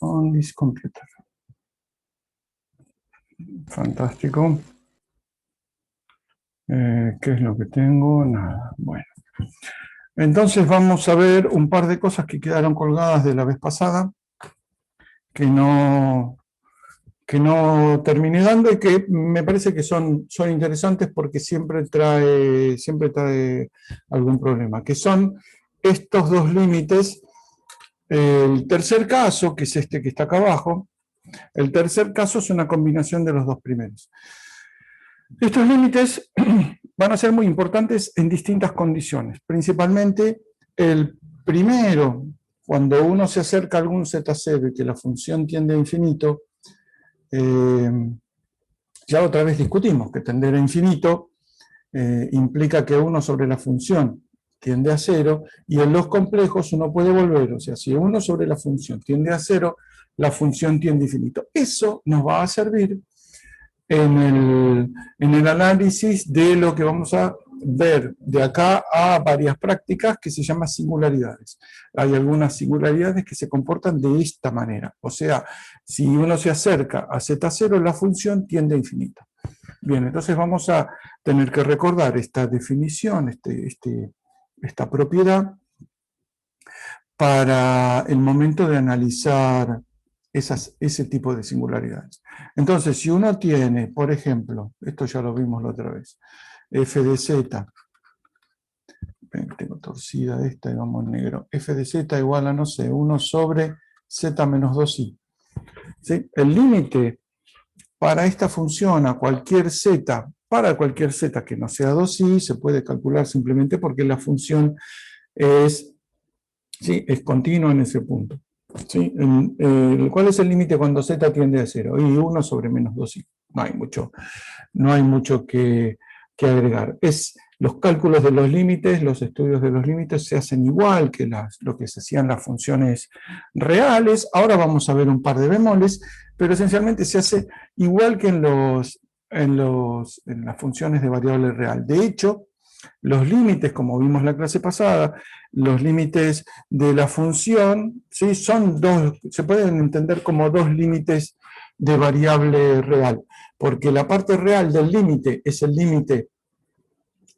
on this computer. Fantástico. ¿Qué es lo que tengo? Nada. Bueno. Entonces vamos a ver un par de cosas que quedaron colgadas de la vez pasada, que no terminé dando y que me parece que son interesantes porque siempre trae algún problema, que son estos dos límites. El tercer caso, que es este que está acá abajo, el tercer caso es una combinación de los dos primeros. Estos límites van a ser muy importantes en distintas condiciones, principalmente el primero, cuando uno se acerca a algún z0 y que la función tiende a infinito. Ya otra vez discutimos que tender a infinito implica que 1 sobre la función tiende a 0, y en los complejos uno puede volver, o sea, si 1 sobre la función tiende a 0, la función tiende a infinito. Eso nos va a servir en el análisis de lo que vamos a ver de acá a varias prácticas, que se llaman singularidades. Hay algunas singularidades que se comportan de esta manera, o sea, si uno se acerca a z0, la función tiende a infinito. Bien, entonces vamos a tener que recordar esta definición, esta propiedad, para el momento de analizar ese tipo de singularidades. Entonces, si uno tiene, por ejemplo, esto ya lo vimos la otra vez, f de z, tengo torcida esta y vamos en negro, f de z igual a, no sé, 1 sobre z menos 2i. ¿Sí? El límite para esta función a cualquier z, para cualquier z que no sea 2i, se puede calcular simplemente porque la función es continua en ese punto. ¿Sí? ¿Cuál es el límite cuando z tiende a 0? Y 1 sobre menos 2i. No hay mucho que agregar. Los cálculos de los límites, los estudios de los límites se hacen igual que lo que se hacían las funciones reales. Ahora vamos a ver un par de bemoles, pero esencialmente se hace igual que en las funciones de variable real. De hecho, los límites, como vimos la clase pasada, los límites de la función, ¿sí? Son dos, se pueden entender como dos límites de variable real, porque la parte real del límite es el límite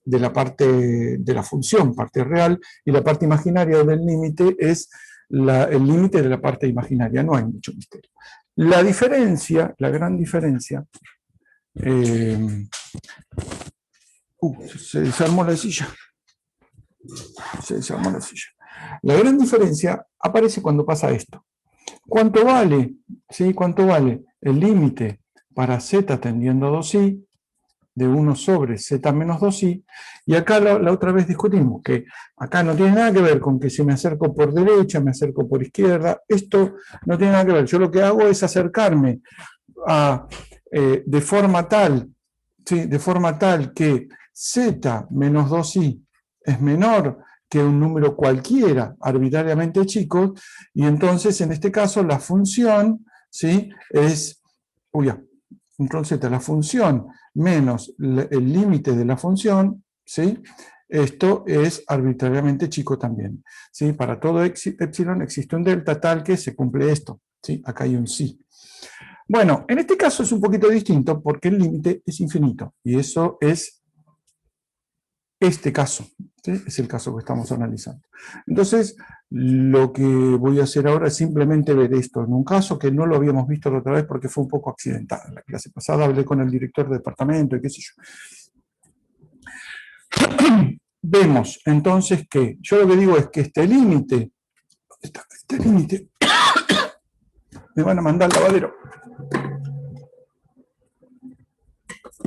de la parte de la función, parte real, y la parte imaginaria del límite es el límite de la parte imaginaria. No hay mucho misterio. La diferencia, la gran diferencia, se desarmó la silla. La gran diferencia aparece cuando pasa esto. ¿Cuánto vale? ¿Sí? ¿Cuánto vale el límite para z tendiendo a 2i de 1 sobre z menos 2i? Y acá la otra vez discutimos que acá no tiene nada que ver con que si me acerco por derecha, me acerco por izquierda. Esto no tiene nada que ver. Yo lo que hago es acercarme de forma tal, ¿sí? De forma tal que z menos 2i es menor que un número cualquiera arbitrariamente chico, y entonces en este caso la función, ¿sí? Es, control z, la función menos el límite de la función, ¿sí? Esto es arbitrariamente chico también, ¿sí? Para todo epsilon existe un delta tal que se cumple esto, ¿sí? Acá hay un sí. Bueno, en este caso es un poquito distinto porque el límite es infinito, y eso es este caso, ¿sí? Es el caso que estamos analizando. Entonces, lo que voy a hacer ahora es simplemente ver esto en un caso que no lo habíamos visto la otra vez porque fue un poco accidental. En la clase pasada hablé con el director de departamento y qué sé yo. Vemos entonces que yo lo que digo es que este límite, me van a mandar al lavadero.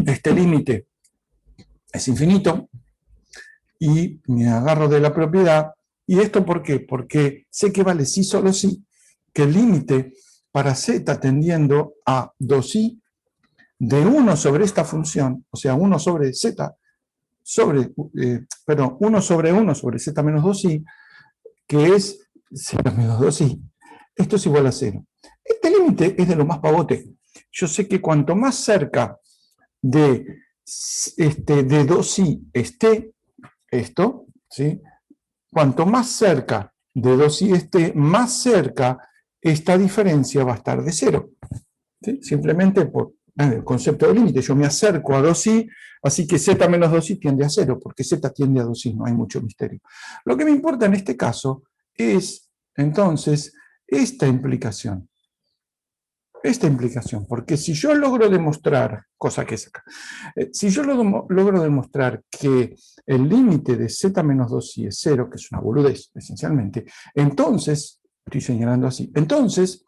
Este límite es infinito, y me agarro de la propiedad. ¿Y esto por qué? Porque sé que vale sí solo sí, que el límite para z tendiendo a 2i de 1 sobre esta función, o sea, 1 sobre z, 1 sobre 1 sobre z menos 2i, que es z menos 2i, esto es igual a 0. Este límite es de lo más pavote. Yo sé que cuanto más cerca de 2i esté esto, ¿sí? Cuanto más cerca de 2i esté, más cerca esta diferencia va a estar de 0. ¿Sí? Simplemente por el concepto de límite, yo me acerco a 2i, así que z menos 2i tiende a 0, porque z tiende a 2i, no hay mucho misterio. Lo que me importa en este caso es, entonces, esta implicación, porque si yo logro demostrar, cosa que es acá, si yo logro demostrar que el límite de z menos 2i es 0, que es una boludez, esencialmente, entonces, estoy señalando así, entonces,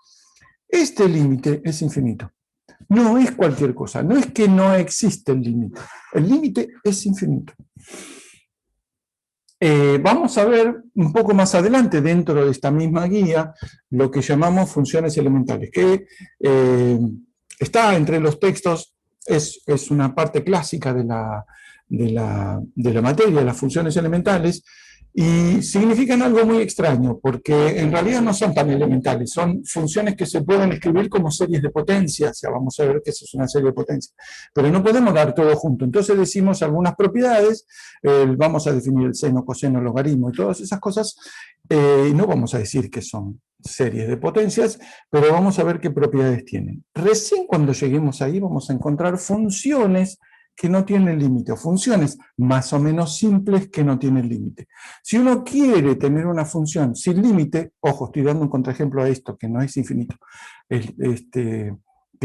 este límite es infinito. No es cualquier cosa, no es que no existe el límite es infinito. Vamos a ver un poco más adelante, dentro de esta misma guía, lo que llamamos funciones elementales, que está entre los textos, es una parte clásica de la materia, las funciones elementales, y significan algo muy extraño, porque en realidad no son tan elementales, son funciones que se pueden escribir como series de potencias, ya vamos a ver que eso es una serie de potencias, pero no podemos dar todo junto, entonces decimos algunas propiedades, vamos a definir el seno, coseno, logaritmo y todas esas cosas, y no vamos a decir que son series de potencias, pero vamos a ver qué propiedades tienen. Recién cuando lleguemos ahí vamos a encontrar funciones que no tienen límite, o funciones más o menos simples que no tienen límite. Si uno quiere tener una función sin límite, ojo, estoy dando un contraejemplo a esto, que no es infinito, que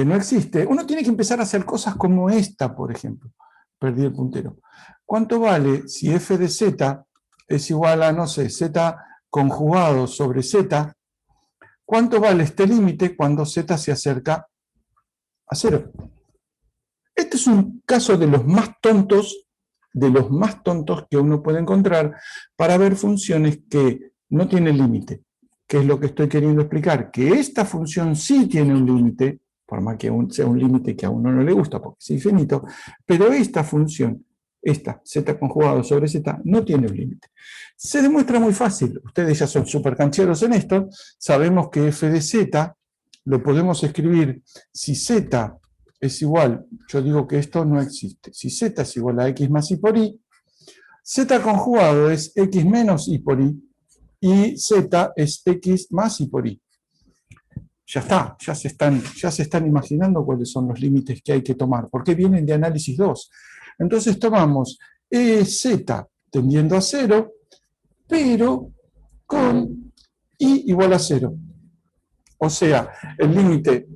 no existe, uno tiene que empezar a hacer cosas como esta, por ejemplo. Perdí el puntero. ¿Cuánto vale si f de z es igual a, no sé, z conjugado sobre z? ¿Cuánto vale este límite cuando z se acerca a 0? Este es un caso de los más tontos que uno puede encontrar para ver funciones que no tienen límite. ¿Qué es lo que estoy queriendo explicar? Que esta función sí tiene un límite, por más que sea un límite que a uno no le gusta porque es infinito, pero esta función, esta, z conjugado sobre z, no tiene un límite. Se demuestra muy fácil. Ustedes ya son súper cancheros en esto. Sabemos que f de z lo podemos escribir si z es igual, yo digo que esto no existe. Si z es igual a x más y por y, z conjugado es x menos y por y, y z es x más y por y. Ya está, ya se están imaginando cuáles son los límites que hay que tomar, porque vienen de análisis 2. Entonces tomamos z tendiendo a 0, pero con y igual a 0. O sea, el límite,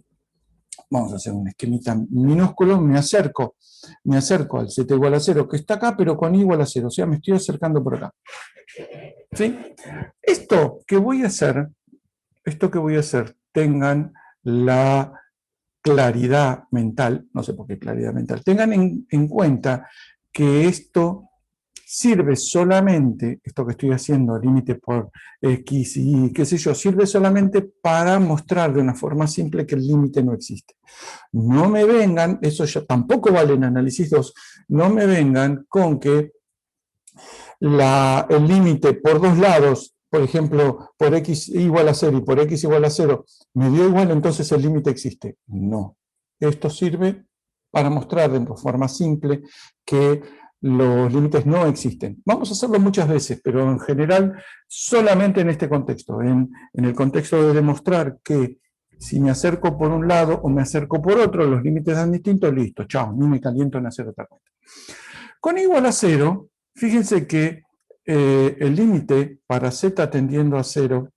vamos a hacer un esquemita minúsculo, me acerco al z igual a 0, que está acá, pero con i igual a 0, o sea, me estoy acercando por acá. ¿Sí? Esto que voy a hacer, tengan la claridad mental, no sé por qué claridad mental, tengan en cuenta que esto sirve solamente, esto que estoy haciendo, límite por x y qué sé yo, sirve solamente para mostrar de una forma simple que el límite no existe. No me vengan, eso ya tampoco vale en análisis 2, no me vengan con que el límite por dos lados, por ejemplo, por x igual a 0 y por x igual a 0, me dio igual, entonces el límite existe. No. Esto sirve para mostrar de forma simple que los límites no existen. Vamos a hacerlo muchas veces, pero en general solamente en este contexto, en el contexto de demostrar que si me acerco por un lado o me acerco por otro, los límites dan distintos, listo, chao, ni me caliento en hacer otra cosa. Con igual a 0, fíjense que el límite para z tendiendo a 0,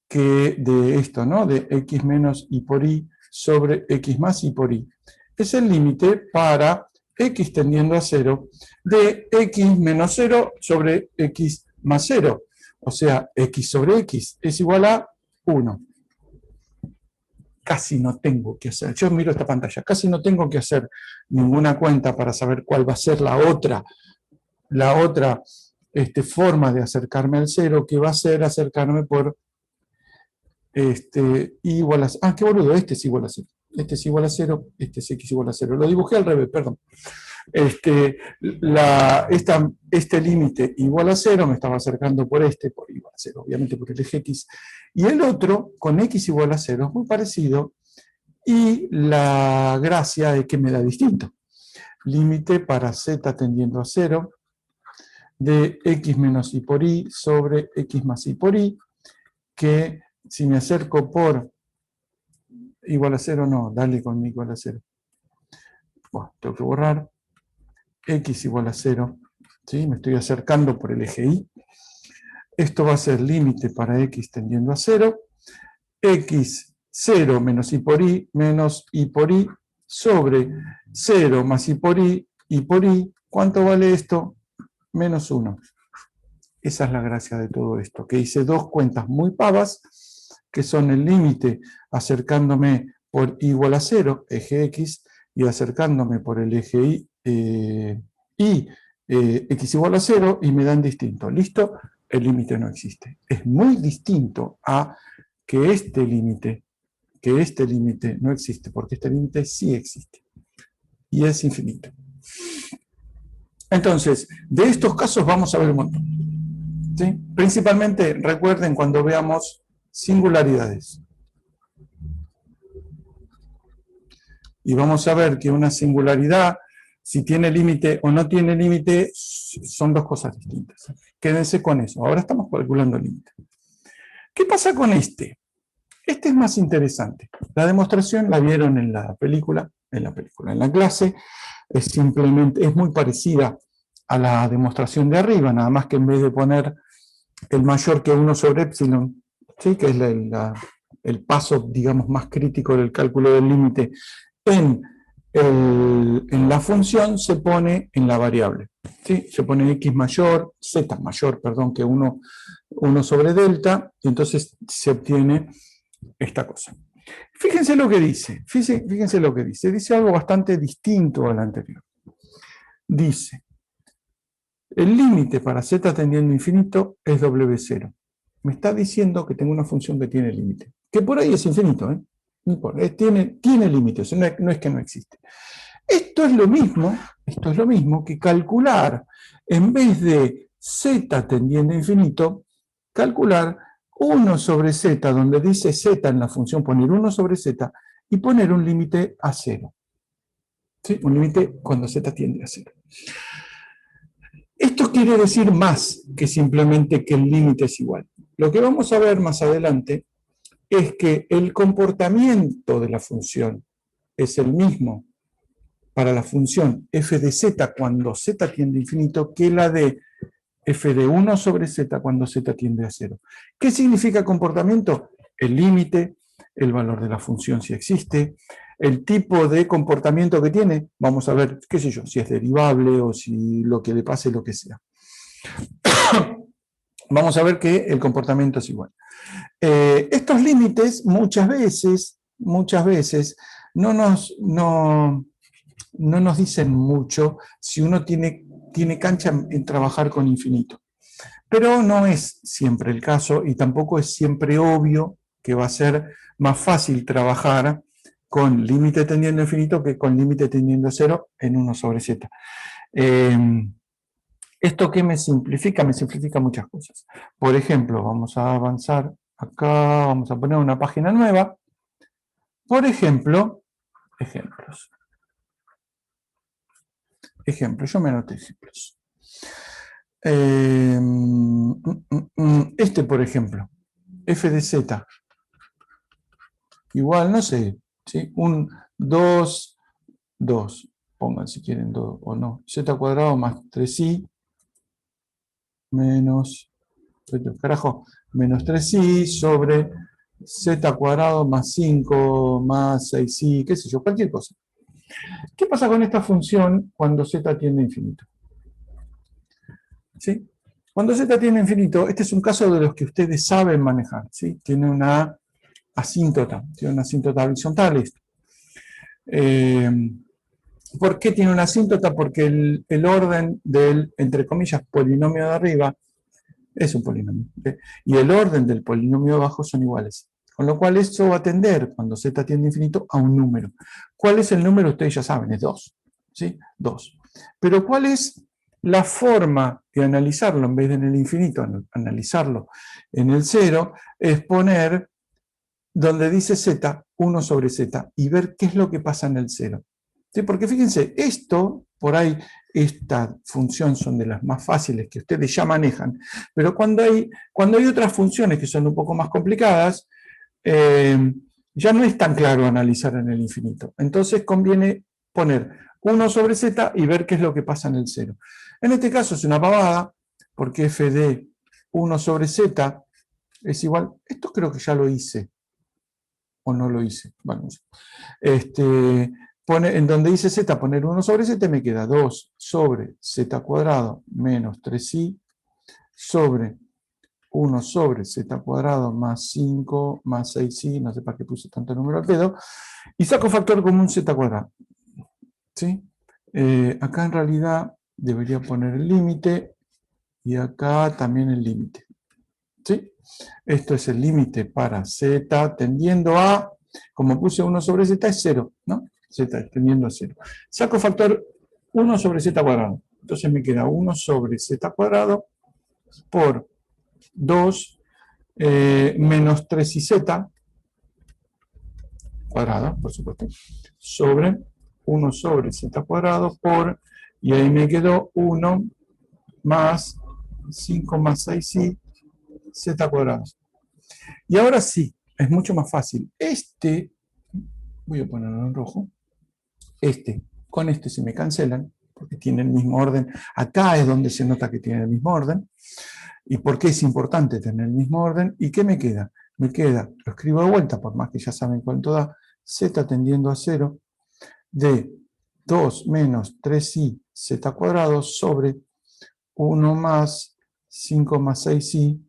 que de esto, ¿no? De x menos y por y sobre x más y por y, es el límite para x tendiendo a 0 de x menos 0 sobre x más 0. O sea, x sobre x es igual a 1. Casi no tengo que hacer, yo miro esta pantalla, casi no tengo que hacer ninguna cuenta para saber cuál va a ser la otra forma de acercarme al 0, que va a ser acercarme por igual a 0. Ah, qué boludo, este es igual a 0. Este es igual a 0, este es x igual a 0. Lo dibujé al revés, perdón. Este límite igual a 0 me estaba acercando por igual a 0, obviamente por el eje x. Y el otro, con x igual a 0, es muy parecido. Y la gracia es que me da distinto. Límite para z tendiendo a 0 de x menos y por y sobre x más y por y, que si me acerco por igual a 0, no, dale con igual a 0. Bueno, tengo que borrar. X igual a 0. ¿Sí? Me estoy acercando por el eje Y. Esto va a ser límite para X tendiendo a 0. X 0 menos I por I sobre 0 más I por I. ¿Cuánto vale esto? Menos 1. Esa es la gracia de todo esto, que hice dos cuentas muy pavas, que son el límite acercándome por igual a 0, eje X, y acercándome por el eje Y, X igual a 0, y me dan distinto. ¿Listo? El límite no existe. Es muy distinto a que este límite no existe, porque este límite sí existe. Y es infinito. Entonces, de estos casos vamos a ver un montón. ¿Sí? Principalmente, recuerden cuando veamos singularidades. Y vamos a ver que una singularidad, si tiene límite o no tiene límite, son dos cosas distintas. Quédense con eso. Ahora estamos calculando el límite. ¿Qué pasa con este? Este es más interesante. La demostración la vieron en la película, en la clase. Es muy parecida a la demostración de arriba, nada más que en vez de poner el mayor que 1 sobre epsilon, ¿sí? Que es el paso, digamos, más crítico del cálculo del límite, en la función se pone en la variable. ¿Sí? Se pone x mayor, z mayor, perdón, que 1 sobre delta, y entonces se obtiene esta cosa. Fíjense lo que dice, fíjense lo que dice. Dice algo bastante distinto al anterior. Dice, el límite para z tendiendo a infinito es W0. Me está diciendo que tengo una función que tiene límite. Que por ahí es infinito, ¿eh? No importa, tiene límites, no es que no existe. Esto es lo mismo que calcular, en vez de z tendiendo a infinito, calcular 1 sobre z, donde dice z en la función, poner 1 sobre z y poner un límite a 0. ¿Sí? Un límite cuando z tiende a 0. Esto quiere decir más que simplemente que el límite es igual. Lo que vamos a ver más adelante es que el comportamiento de la función es el mismo para la función f de z cuando z tiende a infinito que la de f de 1 sobre z cuando z tiende a 0. ¿Qué significa comportamiento? El límite, el valor de la función si existe, el tipo de comportamiento que tiene, vamos a ver, qué sé yo, si es derivable o si lo que le pase lo que sea. Vamos a ver que el comportamiento es igual. Estos límites muchas veces no nos dicen mucho si uno tiene cancha en trabajar con infinito. Pero no es siempre el caso y tampoco es siempre obvio que va a ser más fácil trabajar con límite tendiendo a infinito que con límite tendiendo a 0 en 1 sobre z. ¿Esto qué me simplifica? Me simplifica muchas cosas. Por ejemplo, vamos a avanzar acá, vamos a poner una página nueva. Por ejemplo, ejemplos. Yo me anoté ejemplos. Este, por ejemplo, f de z, igual, no sé, ¿sí? Un 2, pongan si quieren 2 o no, z cuadrado más 3i menos, menos 3i sobre z cuadrado más 5 más 6i, qué sé yo, cualquier cosa. ¿Qué pasa con esta función cuando z tiende a infinito? ¿Sí? Cuando z tiende a infinito, este es un caso de los que ustedes saben manejar, ¿sí? Tiene una asíntota horizontal esto. ¿Por qué tiene una asíntota? Porque el orden del, entre comillas, polinomio de arriba es un polinomio. ¿Okay? Y el orden del polinomio de abajo son iguales. Con lo cual eso va a tender, cuando z tiende a infinito, a un número. ¿Cuál es el número? Ustedes ya saben, es 2. ¿Sí? 2. Pero ¿cuál es la forma de analizarlo en vez de en el infinito, analizarlo en el 0? Es poner donde dice z, 1 sobre z, y ver qué es lo que pasa en el 0. ¿Sí? Porque fíjense, esto, por ahí, esta función son de las más fáciles que ustedes ya manejan, pero cuando hay otras funciones que son un poco más complicadas, ya no es tan claro analizar en el infinito. Entonces conviene poner 1 sobre z y ver qué es lo que pasa en el 0. En este caso es una pavada, porque f de 1 sobre z es igual, esto creo que ya lo hice, o no lo hice, bueno, en donde dice z, poner 1 sobre z, me queda 2 sobre z cuadrado menos 3i sobre 1 sobre z cuadrado más 5 más 6i, no sé para qué puse tanto número al pedo, y saco factor común z cuadrado. ¿Sí? Acá en realidad debería poner el límite y acá también el límite. ¿Sí? Esto es el límite para z tendiendo a, como puse 1 sobre z es 0, ¿no? Z tendiendo a 0. Saco factor 1 sobre z cuadrado. Entonces me queda 1 sobre z cuadrado por 2 menos 3iz cuadrado, por supuesto, sobre 1 sobre z cuadrado por, y ahí me quedó 1 más 5 más 6i z cuadrado. Y ahora sí, es mucho más fácil. Voy a ponerlo en rojo, con este se me cancelan, porque tienen el mismo orden. Acá es donde se nota que tienen el mismo orden. ¿Y por qué es importante tener el mismo orden? ¿Y qué me queda? Me queda, lo escribo de vuelta, por más que ya saben cuánto da, z tendiendo a 0 de 2 menos 3i z cuadrado sobre 1 más 5 más 6i,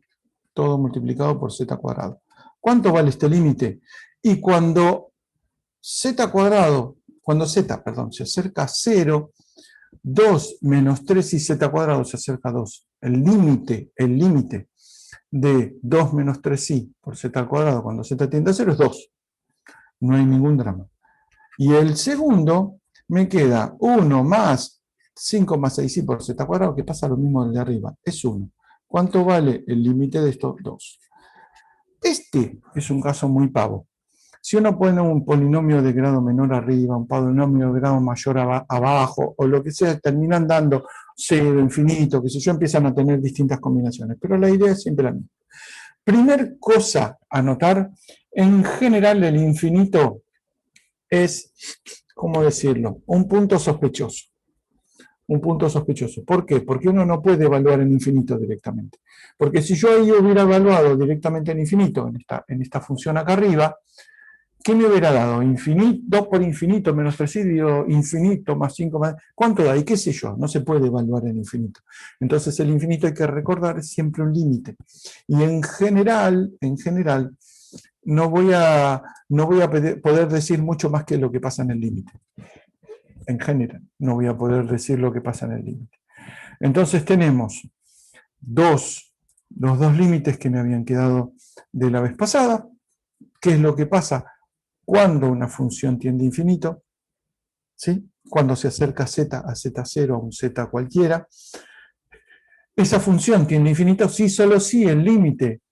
todo multiplicado por z cuadrado. ¿Cuánto vale este límite? Y cuando z cuadrado, se acerca a 0, 2 menos 3i z cuadrado se acerca a 2. El límite de 2 menos 3i por z cuadrado cuando z tiende a 0 es 2. No hay ningún drama. Y el segundo me queda 1 más 5 más 6i por z cuadrado, que pasa lo mismo del de arriba, es 1. ¿Cuánto vale el límite de esto? 2. Este es un caso muy pavo. Si uno pone un polinomio de grado menor arriba, un polinomio de grado mayor abajo, o lo que sea, terminan dando 0, infinito, que sé yo, empiezan a tener distintas combinaciones. Pero la idea es siempre la misma. Primer cosa a notar, en general el infinito es, ¿cómo decirlo?, un punto sospechoso. Un punto sospechoso. ¿Por qué? Porque uno no puede evaluar el infinito directamente. Porque si yo ahí hubiera evaluado directamente el infinito, en esta función acá arriba, ¿qué me hubiera dado? Infinito, 2 por infinito menos 3i, infinito más 5 más... ¿Cuánto da? Y qué sé yo, no se puede evaluar el infinito. Entonces el infinito, hay que recordar, es siempre un límite. Y en general, no voy a poder decir mucho más que lo que pasa en el límite. En general, no voy a poder decir lo que pasa en el límite. Entonces tenemos los dos límites que me habían quedado de la vez pasada. ¿Qué es lo que pasa cuando una función tiende a infinito? ¿Sí? Cuando se acerca z a z0, a un z cualquiera. Esa función tiende a infinito sí, solo si el límite,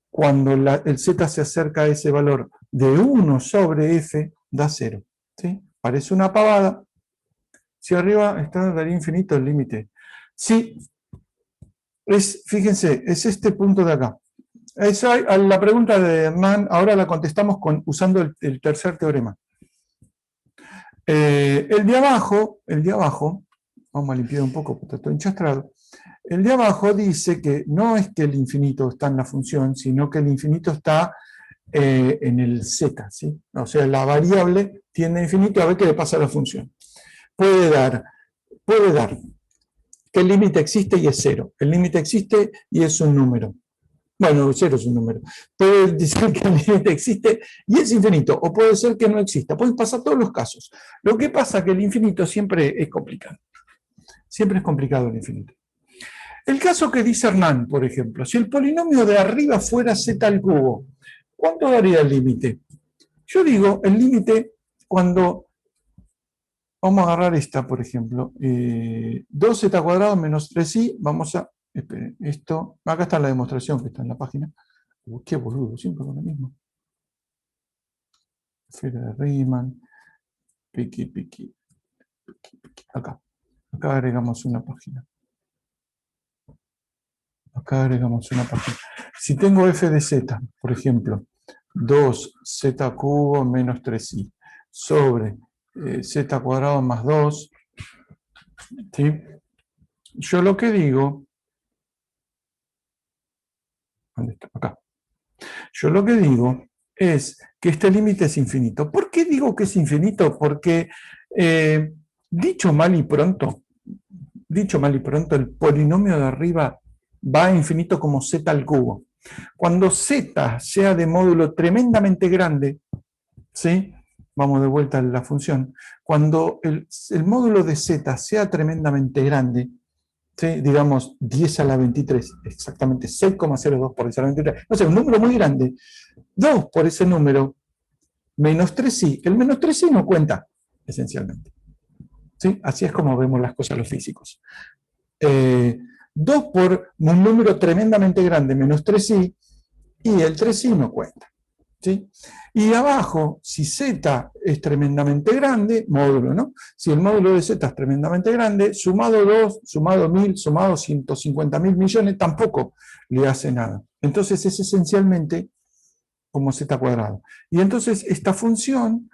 cuando el z se acerca a ese valor de 1 sobre f, da 0. ¿Sí? Parece una pavada. Si arriba está daría infinito el límite. Sí, fíjense, es este punto de acá. La pregunta de Hernán, ahora la contestamos usando el tercer teorema. El de abajo, vamos a limpiar un poco porque está enchastrado. El de abajo dice que no es que el infinito está en la función, sino que el infinito está en el z, ¿sí? O sea, la variable tiende a infinito a ver qué le pasa a la función. Puede dar que el límite existe y es 0. El límite existe y es un número. Bueno, 0 es un número. Puede decir que el límite existe y es infinito, o puede ser que no exista. Pueden pasar todos los casos. Lo que pasa es que el infinito siempre es complicado. Siempre es complicado el infinito. El caso que dice Hernán, por ejemplo, si el polinomio de arriba fuera z al cubo, ¿cuánto daría el límite? Yo digo, el límite cuando... Vamos a agarrar esta, por ejemplo. 2z cuadrado menos 3i, vamos a... Esperen, esto... Acá está la demostración que está en la página. Qué boludo, siempre con lo mismo. Esfera de Riemann. Piqui. Acá. Acá agregamos una página. Si tengo f de z, por ejemplo, 2z cubo menos 3i sobre z cuadrado más 2. ¿Sí? Yo lo que digo, ¿dónde está? Acá. Yo lo que digo es que este límite es infinito. ¿Por qué digo que es infinito? Porque, dicho mal y pronto, el polinomio de arriba va a infinito como z al cubo. Cuando z sea de módulo tremendamente grande, ¿sí? Vamos de vuelta a la función. Cuando el módulo de z sea tremendamente grande, ¿sí? Digamos 10 a la 23, exactamente 6,02 por 10 a la 23, no sé, un número muy grande, 2 por ese número, menos 3i. El menos 3i no cuenta, esencialmente. ¿Sí? Así es como vemos las cosas los físicos. 2 por un número tremendamente grande, menos 3i, y el 3i no cuenta. ¿Sí? Y abajo, si z es tremendamente grande, módulo, ¿no? Si el módulo de z es tremendamente grande, sumado 2, sumado 1000, sumado 150.000 millones, tampoco le hace nada. Entonces es esencialmente como z cuadrado. Y entonces esta función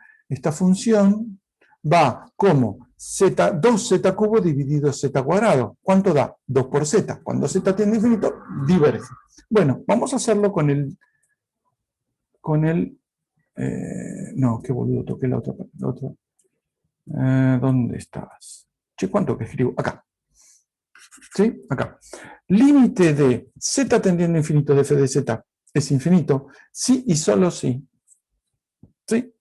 va como 2z cubo dividido z cuadrado. ¿Cuánto da? 2 por z. Cuando z tiende a infinito, diverge. Bueno, vamos a hacerlo con el no, qué boludo, toqué la otra. ¿Dónde estabas? Che, ¿cuánto que escribo? Acá. ¿Sí? Acá. Límite de z tendiendo a infinito de f de z es infinito, sí y solo sí. ¿Sí?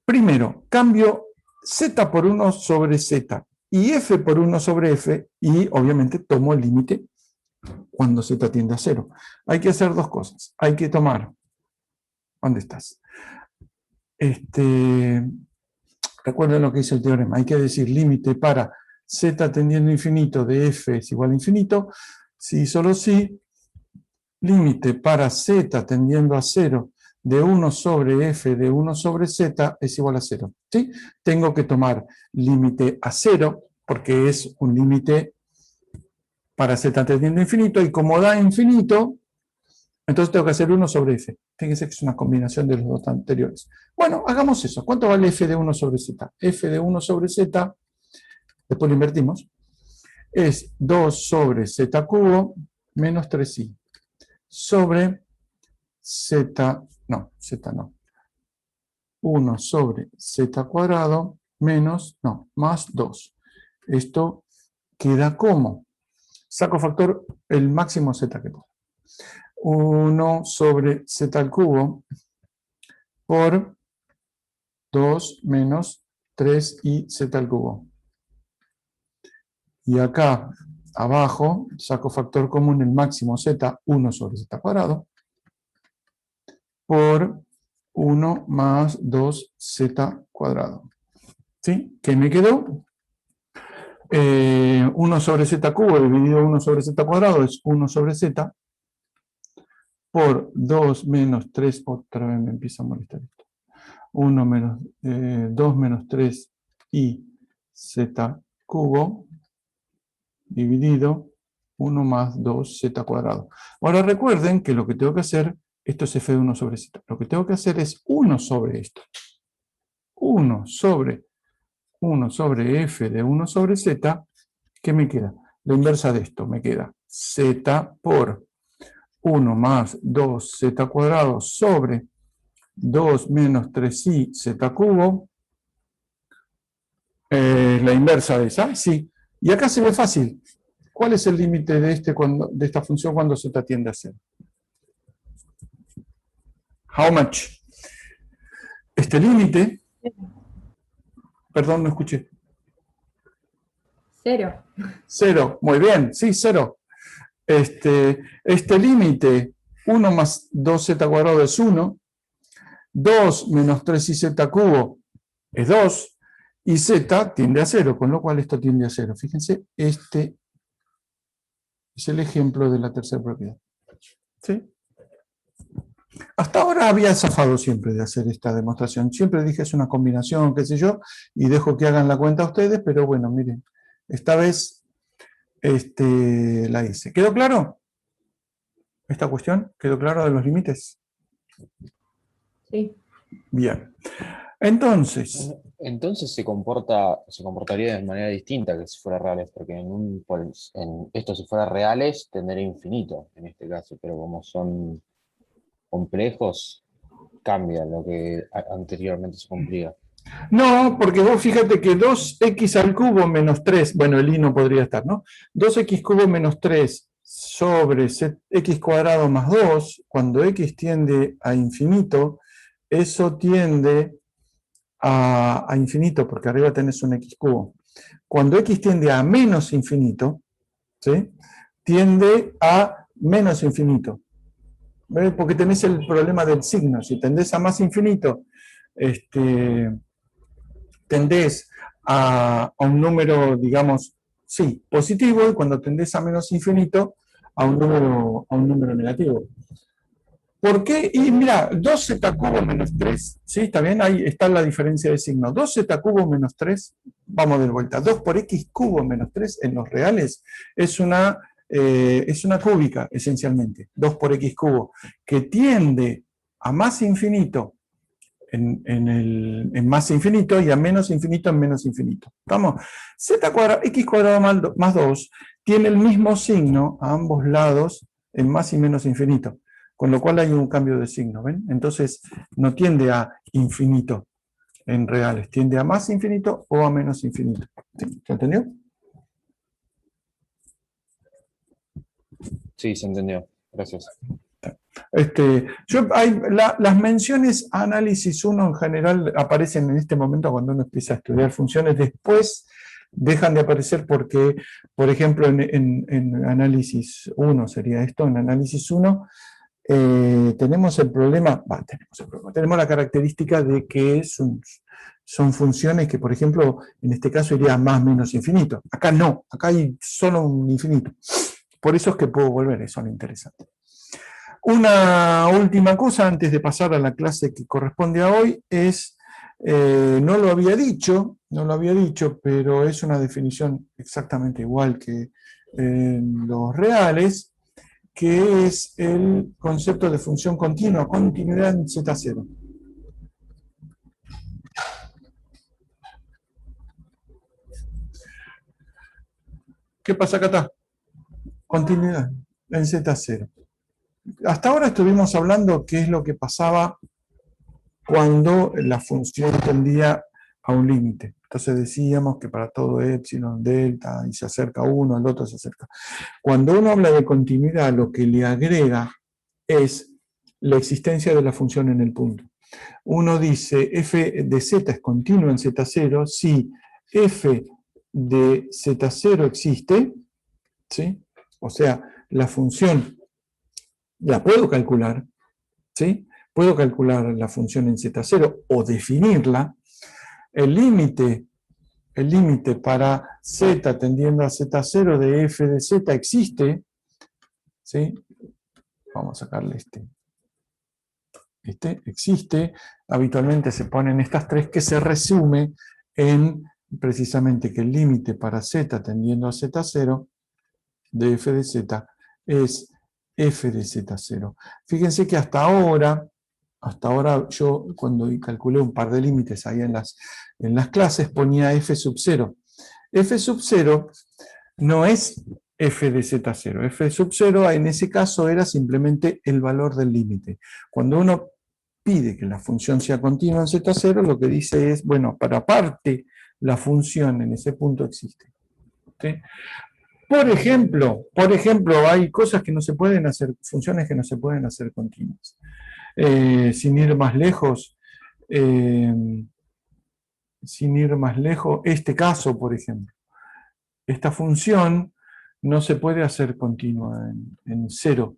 Primero, cambio z por 1 sobre z y f por 1 sobre f y obviamente tomo el límite cuando z tiende a 0. Hay que hacer dos cosas. Hay que tomar... ¿Dónde estás? Recuerden lo que dice el teorema. Hay que decir límite para z tendiendo a infinito de f es igual a infinito. Si solo si, límite para z tendiendo a 0 de 1 sobre f de 1 sobre z es igual a 0. ¿Sí? Tengo que tomar límite a 0 porque es un límite para z tendiendo a infinito y como da infinito, entonces tengo que hacer 1 sobre f. Fíjense que es una combinación de los dos anteriores. Bueno, hagamos eso. ¿Cuánto vale f de 1 sobre z? F de 1 sobre z, después lo invertimos, es 2 sobre z cubo menos 3i sobre z, no, 1 sobre z cuadrado menos, no, más 2. Esto queda como, saco factor el máximo z que puedo. 1 sobre z al cubo por 2 menos 3i z al cubo. Y acá abajo saco factor común el máximo z, 1 sobre z cuadrado, por 1 más 2z cuadrado. ¿Sí? ¿Qué me quedó? 1 sobre z cubo dividido 1 sobre z cuadrado es 1 sobre z, por 2 menos 3, otra vez me empieza a molestar esto. 1 menos 2 menos 3i z cubo dividido 1 más 2z cuadrado. Ahora recuerden que lo que tengo que hacer, esto es f de 1 sobre z, lo que tengo que hacer es 1 sobre esto. 1 sobre f de 1 sobre z, ¿qué me queda? La inversa de esto, me queda z por 1 más 2z cuadrado sobre 2 menos 3i z cubo. La inversa de esa, sí. Y acá se ve fácil. ¿Cuál es el límite de esta función cuando z tiende a 0? How much? Este límite, perdón, no escuché. 0. 0, muy bien, sí, 0. Este límite, 1 más 2z cuadrado es 1, 2 menos 3iz cubo es 2, y z tiende a 0, con lo cual esto tiende a 0. Fíjense, este es el ejemplo de la tercera propiedad. ¿Sí? Hasta ahora había zafado siempre de hacer esta demostración. Siempre dije es una combinación, qué sé yo, y dejo que hagan la cuenta ustedes, pero bueno, miren, esta vez la hice. ¿Quedó claro esta cuestión? ¿Quedó claro de los límites? Sí. Bien. Entonces, Entonces se comportaría de manera distinta que si fuera reales, porque en esto si fuera reales tendría infinito en este caso, pero como son complejos, cambia lo que anteriormente se cumplía. no, porque vos fíjate que 2x al cubo menos 3, bueno, el i no podría estar, ¿no? 2x cubo menos 3 sobre x cuadrado más 2, cuando x tiende a infinito, eso tiende a infinito, porque arriba tenés un x cubo. Cuando x tiende a menos infinito, ¿sí? Tiende a menos infinito. ¿Ves? Porque tenés el problema del signo. Si tendés a más infinito, tendés a un número, digamos, sí, positivo, y cuando tendés a menos infinito, a un número negativo. ¿Por qué? Y mira, 2z cubo menos 3, ¿sí? Está bien, ahí está la diferencia de signo. 2z cubo menos 3, vamos de vuelta. 2 por x cubo menos 3 en los reales es una cúbica, esencialmente. 2 por x cubo, que tiende a más infinito en más infinito y a menos infinito en menos infinito. ¿Estamos? Z cuadrado, x cuadrado más 2 tiene el mismo signo a ambos lados en más y menos infinito, con lo cual hay un cambio de signo, ¿ven? Entonces no tiende a infinito en reales, tiende a más infinito o a menos infinito. ¿Se entendió? Sí, se entendió. Gracias. Las menciones a análisis 1 en general aparecen en este momento cuando uno empieza a estudiar funciones, después dejan de aparecer porque, por ejemplo, en análisis 1 sería esto, en análisis 1 tenemos tenemos la característica de que son funciones que, por ejemplo, en este caso iría más menos infinito. Acá no, acá hay solo un infinito. Por eso es que puedo volver, eso es lo interesante. Una última cosa antes de pasar a la clase que corresponde a hoy es, no lo había dicho, pero es una definición exactamente igual que en los reales, que es el concepto de función continua, continuidad en Z0. ¿Qué pasa acá? Continuidad en Z0. Hasta ahora estuvimos hablando qué es lo que pasaba cuando la función tendía a un límite. Entonces decíamos que para todo epsilon, delta, y se acerca uno, el otro se acerca. Cuando uno habla de continuidad, lo que le agrega es la existencia de la función en el punto. Uno dice f de z es continuo en z0 si f de z0 existe, ¿sí? O sea, la función la puedo calcular, ¿sí? Puedo calcular la función en z0 o definirla. El límite para z tendiendo a z0 de f de z existe, ¿sí? Vamos a sacarle existe, habitualmente se ponen estas tres, que se resume en precisamente que el límite para z tendiendo a z0 de f de z es f de z0. Fíjense que hasta ahora yo cuando calculé un par de límites ahí en las clases ponía f sub 0. F sub 0 no es f de z0. F sub 0 en ese caso era simplemente el valor del límite. Cuando uno pide que la función sea continua en z0, lo que dice es, bueno, para parte la función en ese punto existe. ¿Sí? Por ejemplo, hay cosas que no se pueden hacer, funciones que no se pueden hacer continuas. Sin ir más lejos, este caso, por ejemplo. Esta función no se puede hacer continua en 0.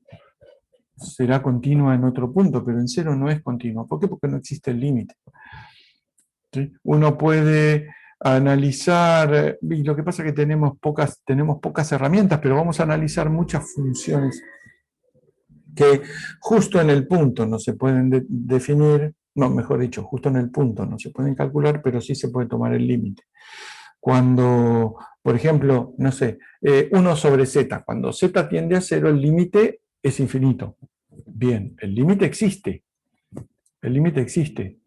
Será continua en otro punto, pero en 0 no es continua. ¿Por qué? Porque no existe el límite. ¿Sí? Uno puede analizar, y lo que pasa es que tenemos pocas herramientas, pero vamos a analizar muchas funciones que justo en el punto no se pueden definir, no, mejor dicho, justo en el punto no se pueden calcular, pero sí se puede tomar el límite. Cuando, por ejemplo, no sé, 1 sobre z, cuando z tiende a 0, el límite es infinito. Bien, el límite existe, El límite existe.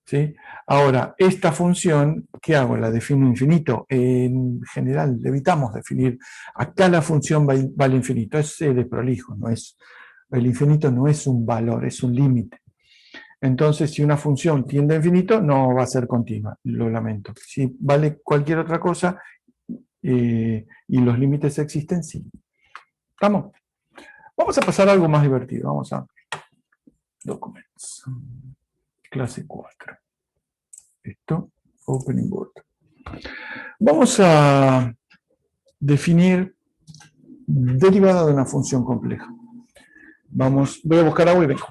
¿Sí? Ahora, esta función, ¿qué hago? ¿La defino infinito? En general, evitamos definir, acá la función vale infinito, es desprolijo, el infinito no es un valor, es un límite. Entonces, si una función tiende a infinito, no va a ser continua, lo lamento. Si vale cualquier otra cosa y los límites existen, sí. ¿Estamos? Vamos a pasar a algo más divertido, vamos a Documents, clase 4. Esto, Opening Board. Vamos a definir derivada de una función compleja. Voy a buscar agua y vengo.